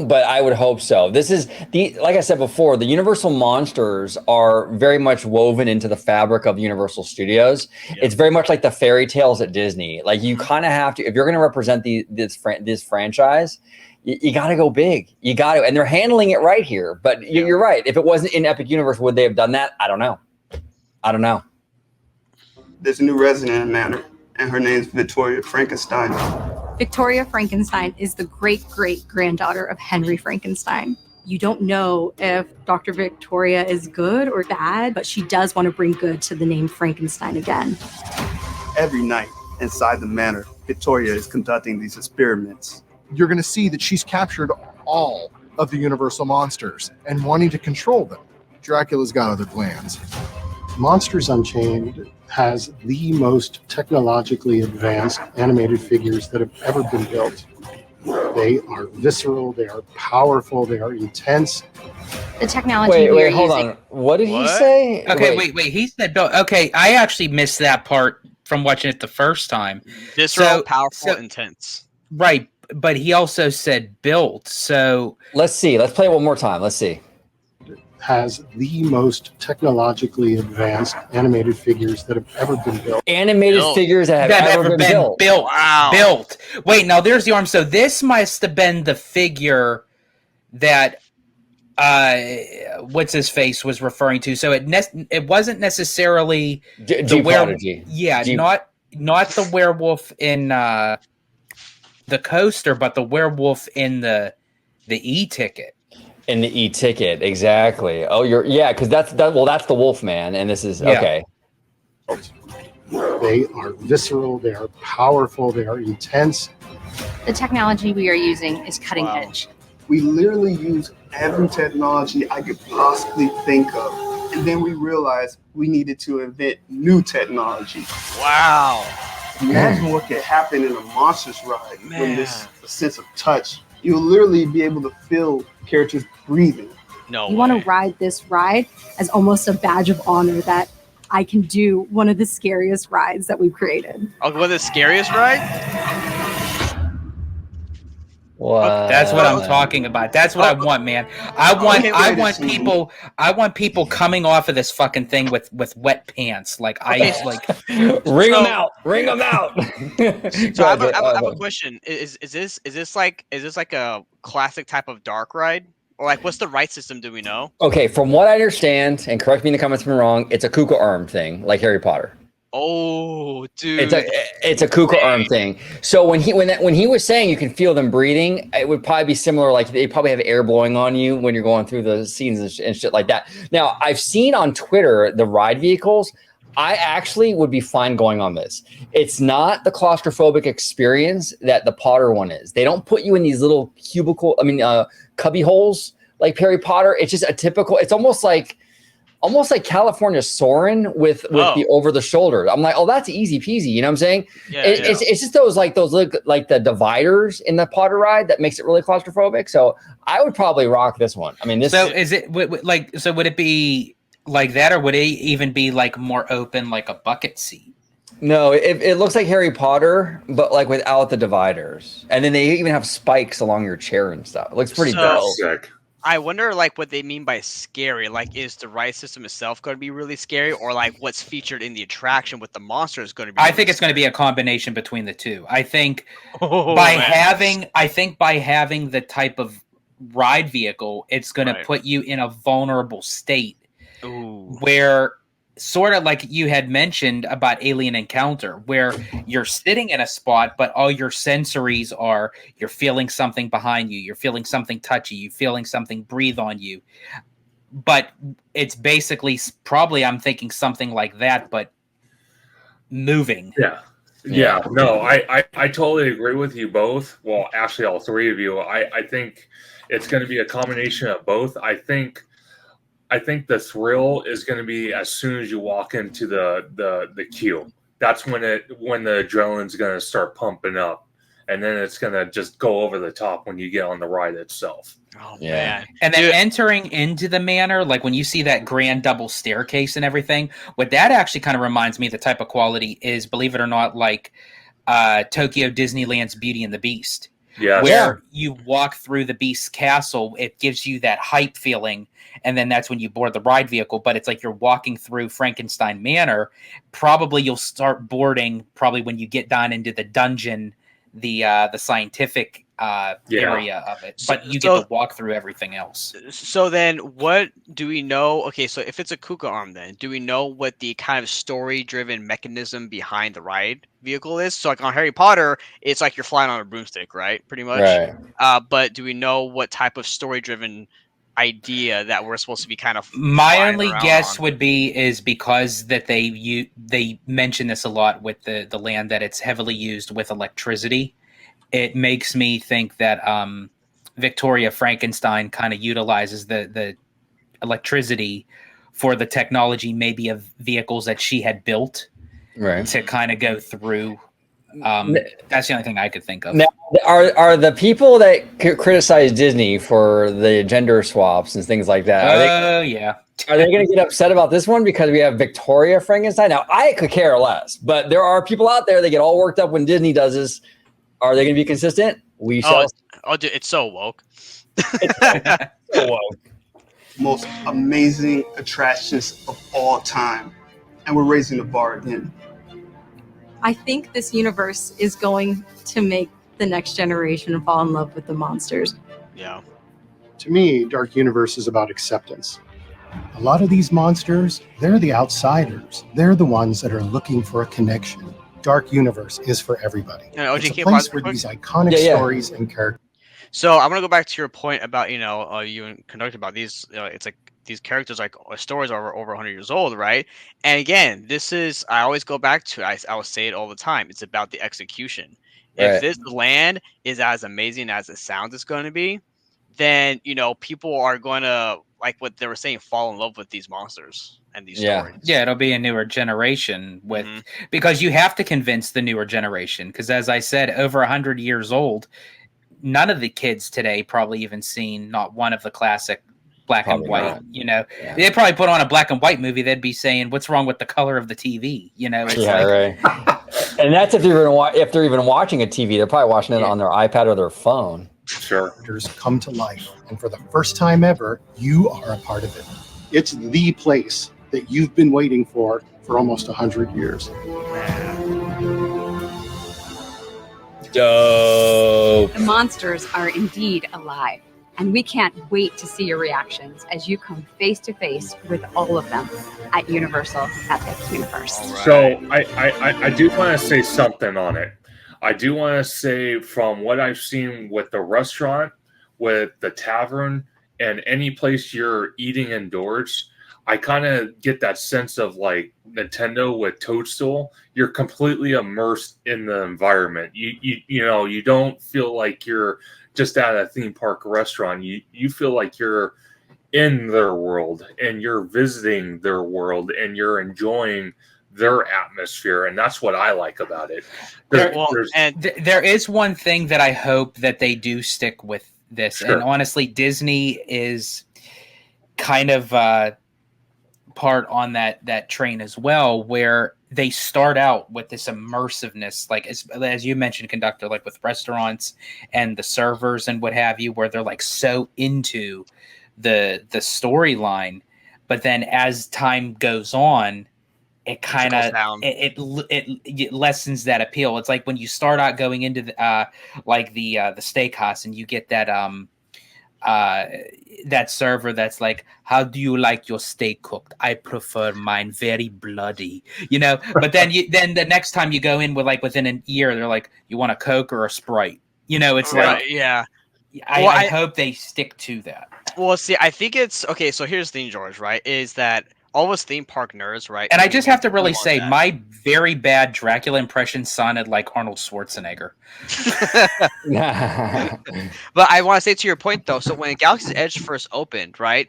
S1: but I would hope so. This is like I said before, the Universal monsters are very much woven into the fabric of Universal Studios. Yep. It's very much like the fairy tales at Disney. Like you kind of have to, if you're going to represent this franchise, you got to go big. You got to, and they're handling it right here. But you're right. If it wasn't in Epic Universe, would they have done that? I don't know.
S9: There's a new resident in Manor, and her name's Victoria Frankenstein.
S7: Victoria Frankenstein is the great-great-granddaughter of Henry Frankenstein. You don't know if Dr. Victoria is good or bad, but she does want to bring good to the name Frankenstein again.
S9: Every night inside the manor, Victoria is conducting these experiments.
S8: You're going to see that she's captured all of the Universal monsters and wanting to control them. Dracula's got other plans.
S10: Monsters Unchained has the most technologically advanced animated figures that have ever been built. They are visceral, they are powerful, they are intense.
S7: The technology
S1: Wait, hold on. What did he say?
S2: Okay, wait. He said Bill. Okay, I actually missed that part from watching it the first time.
S4: Visceral, powerful, intense.
S2: Right, but he also said built. So
S1: let's see. Let's play it one more time. Let's see.
S10: Has the most technologically advanced animated figures that have ever been built.
S1: Animated figures that have ever been built.
S2: Wow. Built. Wait, now there's the arm. So this must have been the figure that what's his face was referring to. So it wasn't necessarily the werewolf. Yeah, not the werewolf in the coaster, but the werewolf in the e-ticket.
S1: In the e-ticket, exactly. Oh, because that's the Wolf Man, and this is okay.
S10: They are visceral, they are powerful, they are intense.
S7: The technology we are using is cutting edge.
S9: We literally use every technology I could possibly think of. And then we realized we needed to invent new technology.
S4: Wow.
S9: Imagine what could happen in a Monsters ride when this sense of touch. You'll literally be able to feel characters breathing.
S4: No
S7: You want to ride this ride as almost a badge of honor that I can do one of the scariest rides that we've created.
S4: Oh, one of the scariest rides?
S1: What?
S2: That's what I'm talking about. That's what I want, man. I want people coming off of this fucking thing with wet pants, like ice, like
S1: ring them out.
S4: So I have a question. Is this like a classic type of dark ride, or like what's the ride system? Do we know?
S1: Okay, from what I understand, and correct me in the comments if I'm wrong, it's a Kuka arm thing, like Harry Potter.
S4: Oh, dude!
S1: It's a Kuka arm thing. So when he was saying you can feel them breathing, it would probably be similar. Like they probably have air blowing on you when you're going through the scenes and shit like that. Now I've seen on Twitter the ride vehicles. I actually would be fine going on this. It's not the claustrophobic experience that the Potter one is. They don't put you in these little cubby holes like Harry Potter. It's just a typical. It's almost like California Soarin' with the over the shoulder. I'm like, oh, that's easy peasy. You know what I'm saying? It's just those the dividers in the Potter ride that makes it really claustrophobic. So I would probably rock this one. I mean, this.
S2: So is it like? So would it be like that, or would it even be like more open, like a bucket seat?
S1: No, it looks like Harry Potter, but like without the dividers. And then they even have spikes along your chair and stuff. It looks pretty dope.
S3: Sick.
S4: I wonder, like, what they mean by scary. Like, is the ride system itself going to be really scary, or like what's featured in the attraction with the monster is going to be?
S2: I think it's going to be a combination between the two. I think by having the type of ride vehicle, it's going to put you in a vulnerable state where, sort of like you had mentioned about Alien Encounter, where you're sitting in a spot, but all your sensories are, you're feeling something behind you, you're feeling something touchy, you're feeling something breathe on you. But it's basically probably, I'm thinking something like that, but moving.
S3: Yeah. No, I totally agree with you both. Well, actually, all three of you. I think it's going to be a combination of both. I think the thrill is going to be as soon as you walk into the queue. That's when the adrenaline's going to start pumping up, and then it's going to just go over the top when you get on the ride itself.
S4: Oh man!
S2: And then entering into the manor, like when you see that grand double staircase and everything, what that actually kind of reminds me of the type of quality is, believe it or not, like Tokyo Disneyland's Beauty and the Beast.
S3: Yeah.
S2: Where you walk through the Beast's castle, it gives you that hype feeling, and then that's when you board the ride vehicle. But it's like you're walking through Frankenstein Manor. Probably you'll start boarding probably when you get down into the dungeon, the scientific area of it. But you get to walk through everything else.
S4: So then, what do we know? Okay, so if it's a Kuka arm, then do we know what the kind of story-driven mechanism behind the ride vehicle is? So, like on Harry Potter, it's like you're flying on a broomstick, right? Pretty much.
S1: Right.
S4: But do we know what type of story-driven idea that we're supposed to be kind of?
S2: My only guess would be is because that they mention this a lot with the land, that it's heavily used with electricity. It makes me think that Victoria Frankenstein kind of utilizes the electricity for the technology, maybe of vehicles that she had built,
S1: right,
S2: to kind of go through. That's the only thing I could think of.
S1: Now, are the people that criticize Disney for the gender swaps and things like that?
S2: Yeah.
S1: Are they going to get upset about this one because we have Victoria Frankenstein? Now, I could care less, but there are people out there that get all worked up when Disney does this. Are they going to be consistent? We shall.
S4: Oh, dude, it's so woke.
S1: So woke.
S9: Most amazing attractions of all time. And we're raising the bar again.
S7: I think this universe is going to make the next generation fall in love with the monsters.
S4: Yeah.
S10: To me, Dark Universe is about acceptance. A lot of these monsters, they're the outsiders. They're the ones that are looking for a connection. Dark Universe is for everybody.
S4: And OG,
S10: It's a
S4: can you
S10: place
S4: pause
S10: where
S4: real
S10: these
S4: quick?
S10: iconic stories and characters.
S4: So I'm gonna go back to your point about you and Conductor about these. It's like these characters like stories are over 100 years old, right? And again, this is I always go back to I will say it all the time. It's about the execution.
S1: Right.
S4: If this land is as amazing as it sounds it's going to be, then people are going to, like what they were saying, fall in love with these monsters and these stories.
S2: Yeah, it'll be a newer generation with because you have to convince the newer generation, because as I said, over 100 years old, none of the kids today probably even seen not one of the classic black and white. They'd probably put on a black and white movie, they'd be saying, what's wrong with the color of the TV? It's
S1: right. And that's if they're even watching a TV. They're probably watching it on their iPad or their phone.
S3: Sure.
S10: Characters come to life, and for the first time ever, you are a part of it. It's the place that you've been waiting for almost 100 years.
S1: Dope.
S6: The monsters are indeed alive, and we can't wait to see your reactions as you come face to face with all of them at Universal Epic Universe.
S3: So I do want to say something on it. I do want to say, from what I've seen with the restaurant, with the tavern, and any place you're eating indoors, I kind of get that sense of like Nintendo with Toadstool. You're completely immersed in the environment. You don't feel like you're just at a theme park restaurant. You feel like you're in their world, and you're visiting their world, and you're enjoying their atmosphere, and that's what I like about it.
S2: There is one thing that I hope that they do stick with this, and honestly, Disney is kind of part on that train as well, where they start out with this immersiveness, like as you mentioned, Conductor, like with restaurants and the servers and what have you, where they're like so into the storyline, but then as time goes on, it kind of it lessens that appeal. It's like when you start out going into the steakhouse, and you get that that server that's like, how do you like your steak cooked? I prefer mine very bloody, but then then the next time you go in with within a year, they're like, you want a Coke or a Sprite? It's like,
S4: yeah.
S2: I hope they stick to that.
S4: Well, see, I think it's okay. So here's the thing, George, right? Is that all of us theme park nerds, right?
S2: And I just have to really say, my very bad Dracula impression sounded like Arnold Schwarzenegger.
S4: But I want to say, to your point though, so when Galaxy's Edge first opened, right?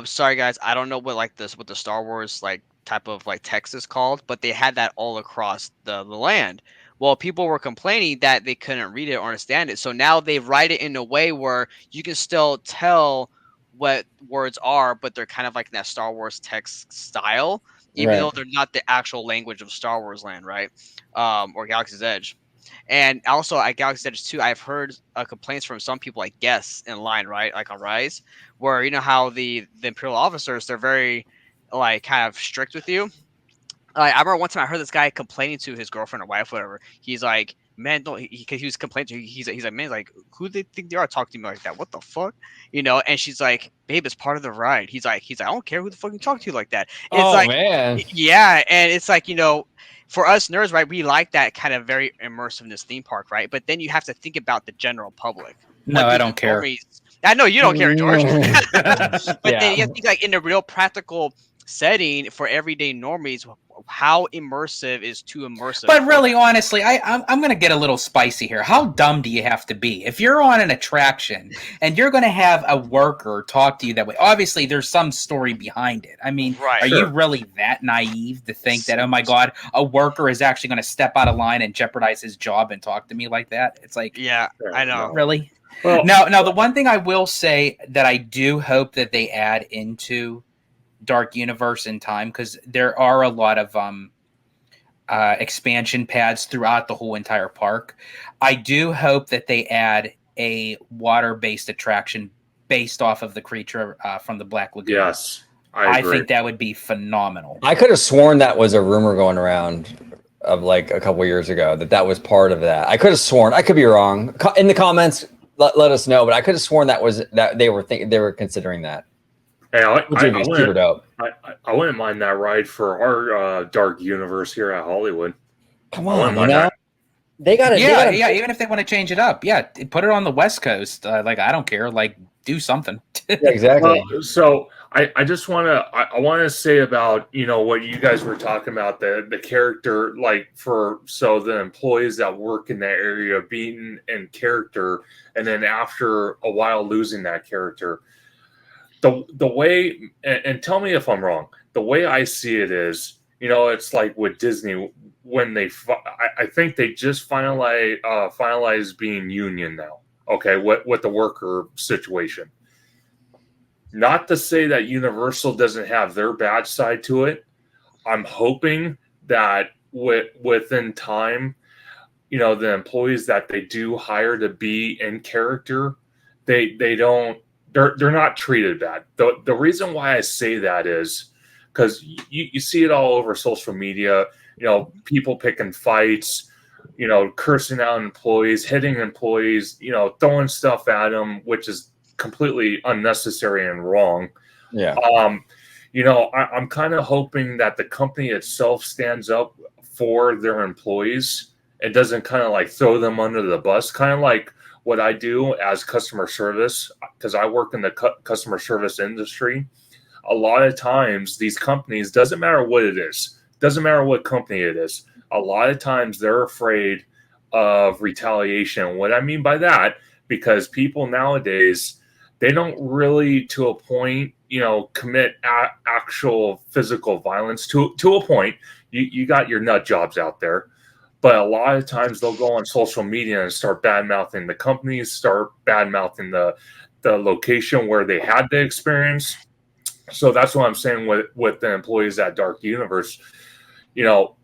S4: Sorry guys, I don't know what the Star Wars type of text is called, but they had that all across the land. Well, people were complaining that they couldn't read it or understand it. So now they write it in a way where you can still tell what words are, but they're kind of like in that Star Wars text style, even though they're not the actual language of Star Wars land, right? Or Galaxy's Edge. And also at Galaxy's Edge 2, I've heard complaints from some people, like guests in line, right? Like on Rise, where how the Imperial officers, they're very kind of strict with you. I remember one time I heard this guy complaining to his girlfriend or wife, whatever. He's like, man, don't he was complaining to her. He's like, man, who do they think they are talking to me like that? What the fuck? And she's like, babe, it's part of the ride. He's like, I don't care who the fuck you talk to like that. It's
S1: man.
S4: Yeah, and it's like, for us nerds, right, we like that kind of very immersiveness theme park, right? But then you have to think about the general public.
S2: No, I don't care.
S4: I know you don't care, George. But then you have to think in a real practical setting for everyday normies, how immersive is too immersive?
S2: But really, honestly, I'm going to get a little spicy here. How dumb do you have to be? If you're on an attraction and you're going to have a worker talk to you that way, obviously there's some story behind it. I mean,
S4: Right.
S2: are you really that naive to think that, oh my God, a worker is actually going to step out of line and jeopardize his job and talk to me like that? It's like,
S4: Yeah, I know.
S2: really?
S3: Well,
S2: Now, the one thing I will say that I do hope that they add into Dark Universe in time, because there are a lot of expansion pads throughout the whole entire park. I do hope that they add a water-based attraction based off of the creature from the Black Lagoon.
S3: yes, I agree.
S2: think that would be phenomenal.
S1: I could have sworn that was a rumor going around of like a couple years ago that was part of that. I could have sworn. I could be wrong. In the comments, let us know. But I could have sworn that they were considering that.
S3: Hey,
S1: Which would be super dope.
S3: I wouldn't mind that ride for our Dark Universe here at Hollywood.
S1: Come on, you know, they got it.
S2: Yeah. Even if they want to change it up, put it on the West Coast. Like, I don't care. Like, do something.
S1: Yeah, exactly.
S3: Well, so I just want to say about, you know, what you guys were talking about, the character, like the employees that work in that area being in character, and then after a while losing that character. The way, and tell me if I'm wrong, the way I see it is, you know, it's like with Disney when I think they just finalized being union now. Okay, with the worker situation. Not to say that Universal doesn't have their bad side to it. I'm hoping that within time, you know, the employees that they do hire to be in character, they're not treated bad. The reason why I say that is because you see it all over social media, you know, people picking fights, you know, cursing out employees, hitting employees, you know, throwing stuff at them, which is completely unnecessary and wrong.
S1: Yeah.
S3: You know, I'm kind of hoping that the company itself stands up for their employees and doesn't kind of like throw them under the bus, kind of like what I do as customer service, because I work in the customer service industry. A lot of times these companies, doesn't matter what it is, doesn't matter what company it is, a lot of times they're afraid of retaliation. What I mean by that, because people nowadays, they don't really, to a point, you know, commit actual physical violence to a point. You got your nut jobs out there. But a lot of times they'll go on social media and start bad-mouthing the companies, start bad-mouthing the location where they had the experience. So that's what I'm saying with the employees at Dark Universe. You know,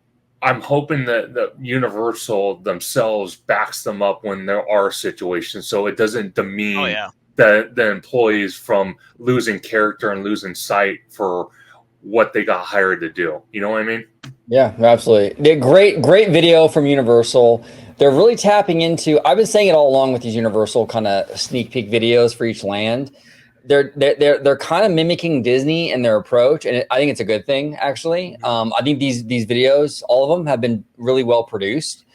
S3: I'm hoping that the Universal themselves backs them up when there are situations, so it doesn't demean the employees from losing character and losing sight for what they got hired to do. You know what I mean?
S1: Yeah, absolutely. Great video from Universal. They're really tapping into, I've been saying it all along with these Universal kind of sneak peek videos for each land. They're kind of mimicking Disney in their approach, and I think it's a good thing, actually. I think these videos, all of them, have been really well produced.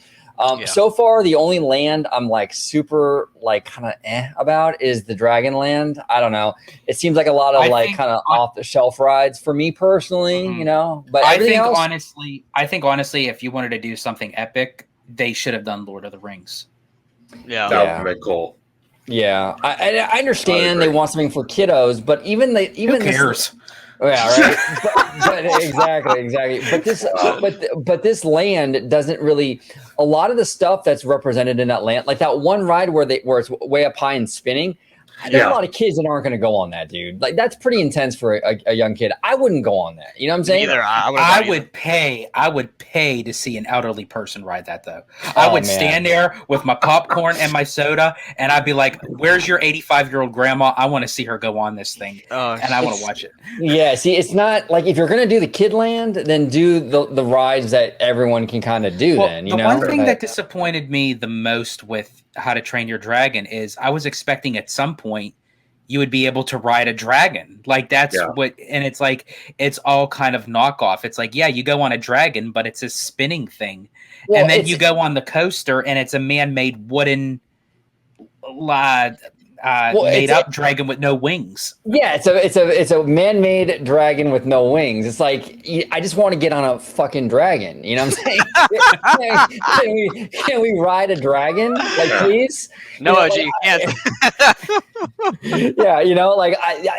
S1: So far, the only land I'm like super like kind of about is the Dragon Land. I don't know. It seems like a lot of like kind of off the shelf rides for me personally, you know. But
S2: I think honestly, if you wanted to do something epic, they should have done Lord of the Rings.
S3: Yeah, that would be cool.
S1: Yeah, I understand they want something for kiddos, but who
S2: cares?
S1: Yeah, right. but exactly. But this land doesn't really. A lot of the stuff that's represented in that land, like that one ride where it's way up high and spinning. There's a lot of kids that aren't going to go on that, dude. Like that's pretty intense for a young kid. I wouldn't go on that. You know what I'm saying?
S4: Either
S2: I would pay to see an elderly person ride that though. I would stand there with my popcorn and my soda, and I'd be like, "Where's your 85-year-old grandma? I want to see her go on this thing, and I want to watch it."
S1: Yeah, see, it's not like if you're going to do the kid land, then do the rides that everyone can kind of do. Then you know.
S2: One thing that disappointed me the most with How to Train Your Dragon is I was expecting at some point you would be able to ride a dragon. Like that's what, and it's like, it's all kind of knockoff. It's like, yeah, you go on a dragon, but it's a spinning thing. Well, and then you go on the coaster and it's a man-made wooden, made up dragon with no wings.
S1: Yeah, it's a man-made dragon with no wings. It's like I just want to get on a fucking dragon. You know what I'm saying? can we ride a dragon? Like, please?
S4: No, OG,
S1: yeah, you know, like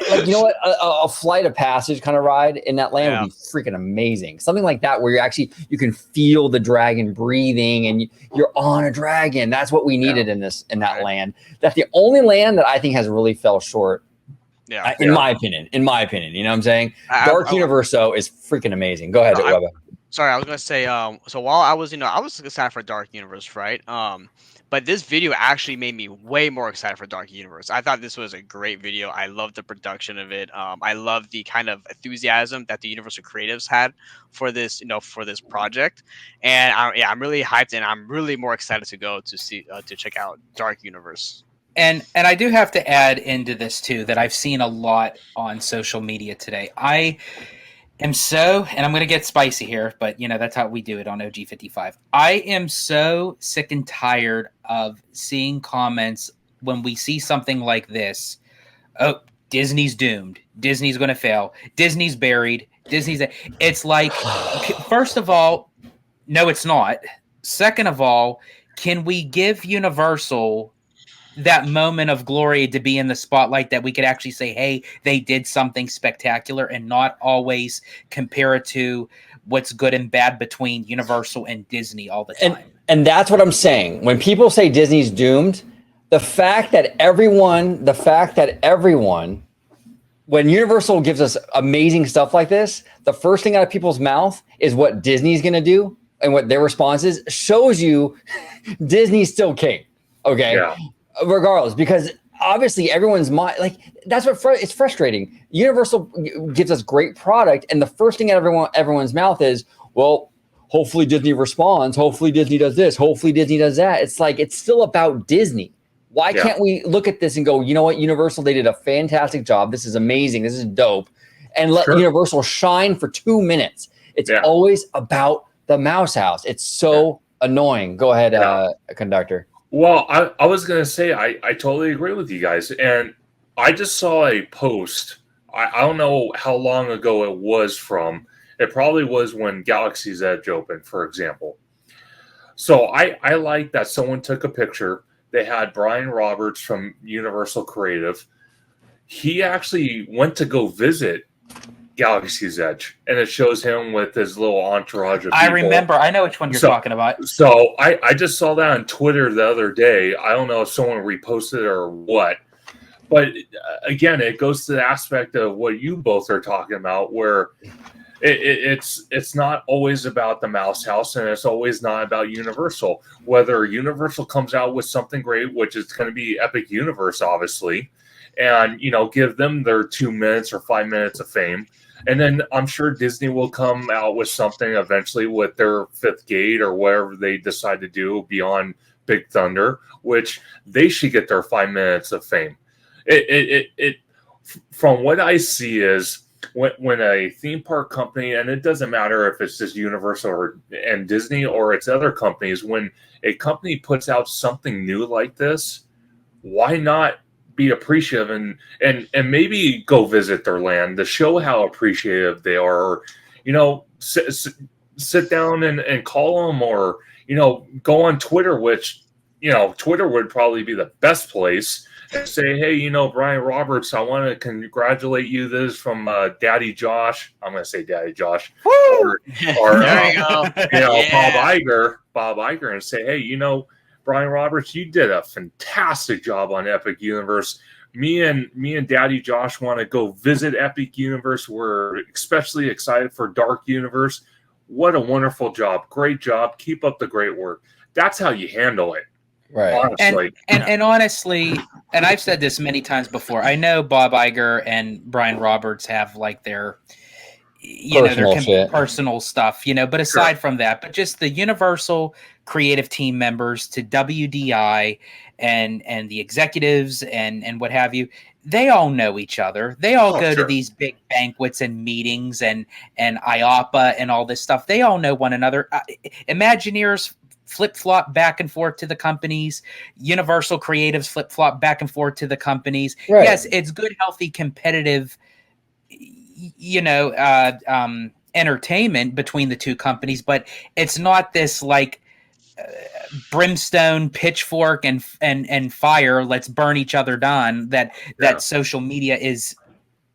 S1: like, you know what, a flight of passage kind of ride in that land would be freaking amazing. Something like that where you can feel the dragon breathing and you're on a dragon. That's what we needed in that land. That's the only land that I think has really fell short.
S4: Yeah,
S1: in my opinion, you know what I'm saying? Dark Universe though is freaking amazing. Go ahead, Webba.
S4: Sorry, I was gonna say, so while I was excited for Dark Universe, right? But this video actually made me way more excited for Dark Universe. I thought this was a great video. I loved the production of it. I love the kind of enthusiasm that the Universal creatives had for this, for this project. And I'm really hyped, and I'm really more excited to go to see to check out Dark Universe.
S2: And I do have to add into this too that I've seen a lot on social media today. I am so, and I'm going to get spicy here, but that's how we do it on OG55. I am so sick and tired of seeing comments when we see something like this. Oh, Disney's doomed. Disney's going to fail. Disney's buried. It's like, first of all, no, it's not. Second of all, can we give Universal that moment of glory to be in the spotlight that we could actually say, hey, they did something spectacular, and not always compare it to what's good and bad between Universal and Disney all the time.
S1: And that's what I'm saying. When people say Disney's doomed, the fact that everyone, when Universal gives us amazing stuff like this, the first thing out of people's mouth is what Disney's going to do and what their response is, shows you Disney's still king. Okay. Yeah. Regardless, because obviously everyone's mind, like, that's what it's frustrating. Universal gives us great product, and the first thing out of everyone's mouth is, well, hopefully Disney responds, hopefully Disney does this, hopefully Disney does that. It's like, it's still about Disney. Why can't we look at this and go, you know what, Universal, they did a fantastic job. This is amazing. This is dope. And let Universal shine for 2 minutes. It's always about the Mouse House. It's so annoying. Go ahead, conductor.
S3: Well, I was going to say, I totally agree with you guys. And I just saw a post. I don't know how long ago it was from. It probably was when Galaxy's Edge opened, for example. So I like that someone took a picture. They had Brian Roberts from Universal Creative. He actually went to go visit Galaxy's Edge, and it shows him with his little entourage of people.
S2: I remember. I know which one you're talking about.
S3: So I just saw that on Twitter the other day. I don't know if someone reposted it or what. But again, it goes to the aspect of what you both are talking about, where it's not always about the Mouse House, and it's always not about Universal. Whether Universal comes out with something great, which is going to be Epic Universe, obviously, and give them their 2 minutes or 5 minutes of fame. And then I'm sure Disney will come out with something eventually with their Fifth Gate or whatever they decide to do beyond Big Thunder, which they should get their 5 minutes of fame. It from what I see is when a theme park company, and it doesn't matter if it's just Universal and Disney or it's other companies, when a company puts out something new like this, why not be appreciative and maybe go visit their land to show how appreciative they are, or sit down and call them, or go on Twitter, which Twitter would probably be the best place, and say, hey, Brian Roberts, I want to congratulate you. This is from Daddy Josh. I'm going to say Daddy Josh. Or there you go. Bob Iger, and say, hey, Brian Roberts, you did a fantastic job on Epic Universe. Me and Daddy Josh want to go visit Epic Universe. We're especially excited for Dark Universe. What a wonderful job. Great job. Keep up the great work. That's how you handle it.
S1: Right.
S3: Honestly.
S2: And honestly, and I've said this many times before, I know Bob Iger and Brian Roberts have like their personal stuff, but aside from that, but just the Universal creative team members to WDI and the executives and what have you, they all know each other. They all go to these big banquets and meetings and IAAPA and all this stuff. They all know one another. Imagineers flip-flop back and forth to the companies. Universal creatives flip-flop back and forth to the companies.
S1: Right.
S2: Yes, it's good, healthy, competitive, entertainment between the two companies, but it's not this like brimstone, pitchfork, and fire. Let's burn each other down. That social media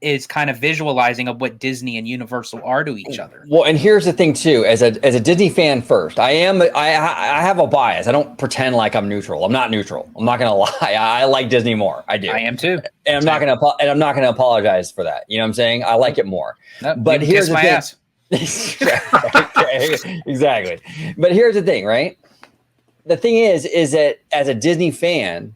S2: is kind of visualizing of what Disney and Universal are to each other.
S1: Well, and here's the thing too, as a Disney fan first, I have a bias. I don't pretend like I'm neutral. I'm not neutral. I'm not going to lie. I like Disney more. I do.
S2: I am too.
S1: And I'm not going to apologize for that. You know what I'm saying? I like it more.
S2: Nope,
S1: but here's the
S2: my
S1: thing.
S2: ass.
S1: Exactly. But here's the thing, right? The thing is that as a Disney fan,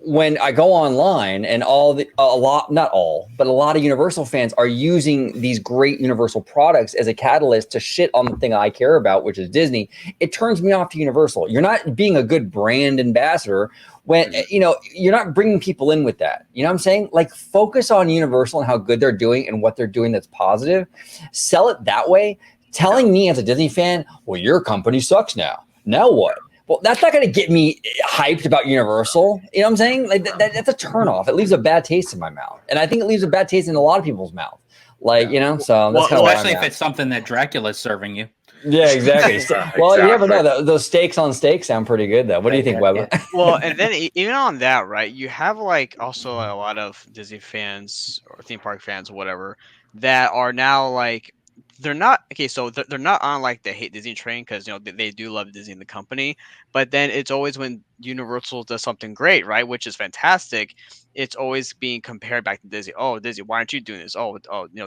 S1: when I go online and a lot of Universal fans are using these great Universal products as a catalyst to shit on the thing I care about, which is Disney, it turns me off to Universal. You're not being a good brand ambassador when, you're not bringing people in with that. You know what I'm saying? Like, focus on Universal and how good they're doing and what they're doing that's positive. Sell it that way. Telling me as a Disney fan, well, your company sucks now. Now what? Well, that's not going to get me hyped about Universal. You know what I'm saying? Like that's a turnoff. It leaves a bad taste in my mouth, and I think it leaves a bad taste in a lot of people's mouth. So that's kind of
S2: especially if it's something that Dracula's serving you.
S1: Yeah, exactly. Well, you never know. Those steaks on steak sound pretty good, though. What do you think, Weber?
S4: Well, and then even on that, right? You have like also a lot of Disney fans or theme park fans, or whatever, that are now like. They're not okay, so they're not on like the hate Disney train because they do love Disney and the company, but then it's always when Universal does something great, right, which is fantastic. It's always being compared back to Disney. Oh, Disney, why aren't you doing this? Oh,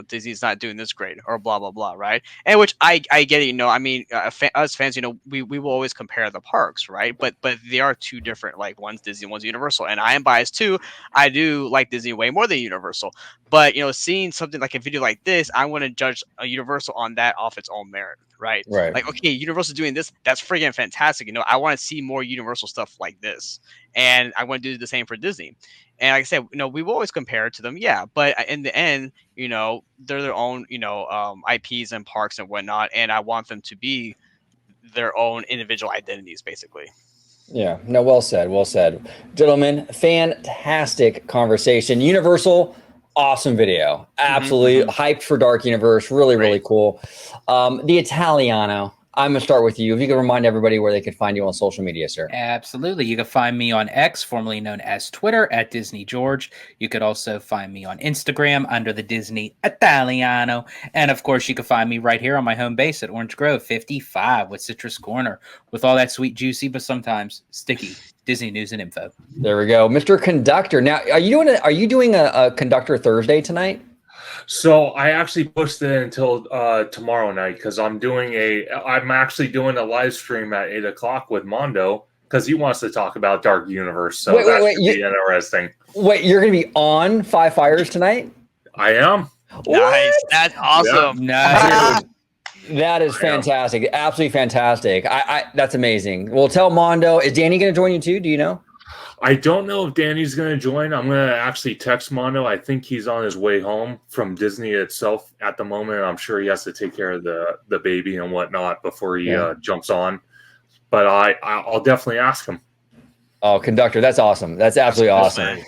S4: Disney's not doing this great, or blah blah blah, right? And which I get it. I mean, us fans, we will always compare the parks, right? But they are two different. Like one's Disney, one's Universal, and I am biased too. I do like Disney way more than Universal. But seeing something like a video like this, I want to judge a Universal on that off its own merit, right?
S1: Right.
S4: Like, okay, Universal doing this, that's friggin' fantastic. I want to see more Universal stuff like this, and I want to do the same for Disney. And like I said, we will always compare it to them, yeah. But in the end, they're their own, IPs and parks and whatnot, and I want them to be their own individual identities, basically.
S1: Yeah. No. Well said. Well said, gentlemen. Fantastic conversation. Universal. Awesome video. Absolutely hyped for Dark Universe. Really, really cool. The Italiano. I'm going to start with you. If you could remind everybody where they could find you on social media, sir.
S2: Absolutely. You can find me on X, formerly known as Twitter, at Disney George. You could also find me on Instagram under the Disney Italiano. And of course, you can find me right here on my home base at Orange Grove 55 with Citrus Corner, with all that sweet, juicy, but sometimes sticky Disney news and info.
S1: There we go. Mr. Conductor. Now, are you doing a Conductor Thursday tonight?
S3: So I actually pushed it until tomorrow night because I'm actually doing a live stream at 8:00 with Mondo because he wants to talk about Dark Universe. So that should be interesting.
S1: Wait, you're going to be on Five Fires tonight?
S3: I am.
S4: Nice. That's awesome.
S2: Yeah.
S1: Nice. That is fantastic. Absolutely fantastic. That's amazing. Well, tell Mondo. Is Danny going to join you too? Do you know?
S3: I don't know if Danny's going to join. I'm going to actually text Mondo. I think he's on his way home from Disney itself at the moment. I'm sure he has to take care of the baby and whatnot before he jumps on. But I'll definitely ask him.
S1: Oh, Conductor, that's awesome. That's absolutely awesome.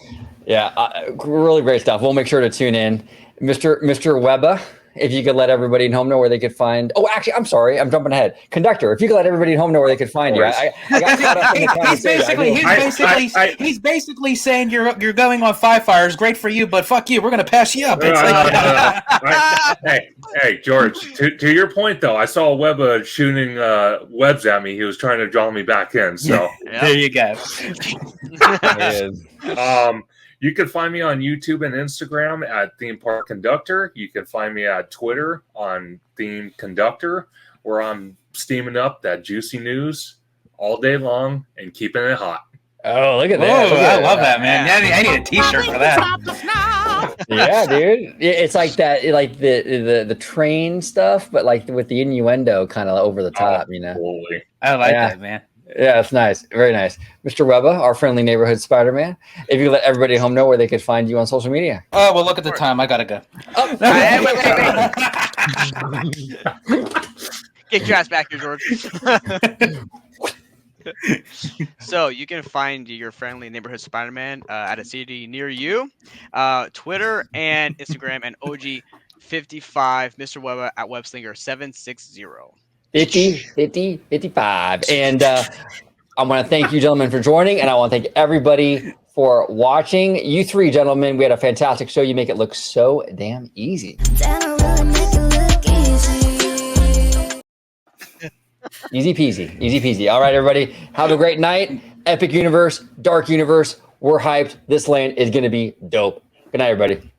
S1: Yeah, really great stuff. We'll make sure to tune in. Mr. Weber, if you could let everybody at home know where they could find. Oh, actually, I'm sorry, I'm jumping ahead. Conductor, if you could let everybody at home know where they could find you. I got caught up in the conversation.
S2: He's basically saying you're going on Five Fires. Great for you, but fuck you. We're gonna pass you up.
S3: Hey, George. To your point, though, I saw Webba shooting webs at me. He was trying to draw me back in. So
S2: there you go.
S3: You can find me on YouTube and Instagram at Theme Park Conductor. You can find me at Twitter on Theme Conductor, where I'm steaming up that juicy news all day long and keeping it hot.
S1: Oh, look at that.
S2: I love that, man. I need a t-shirt for that.
S1: Yeah, dude. It's like that, like the train stuff, but like with the innuendo kind of over the top,
S3: Absolutely.
S2: I like that, man.
S1: Yeah, it's nice. Very nice. Mr. Weber, our friendly neighborhood Spider-Man. If you let everybody at home know where they could find you on social media.
S2: Oh, well, look at the time. I got to go.
S4: Get your ass back here, George. So you can find your friendly neighborhood Spider-Man at a city near you. Twitter and Instagram and OG55, Mr. Webber at Webslinger760.
S1: 50, 55. And I want to thank you, gentlemen, for joining, and I want to thank everybody for watching. You three, gentlemen, we had a fantastic show. You make it look so damn easy. Easy peasy, easy peasy. All right, everybody, have a great night. Epic Universe, Dark Universe, we're hyped. This land is going to be dope. Good night, everybody.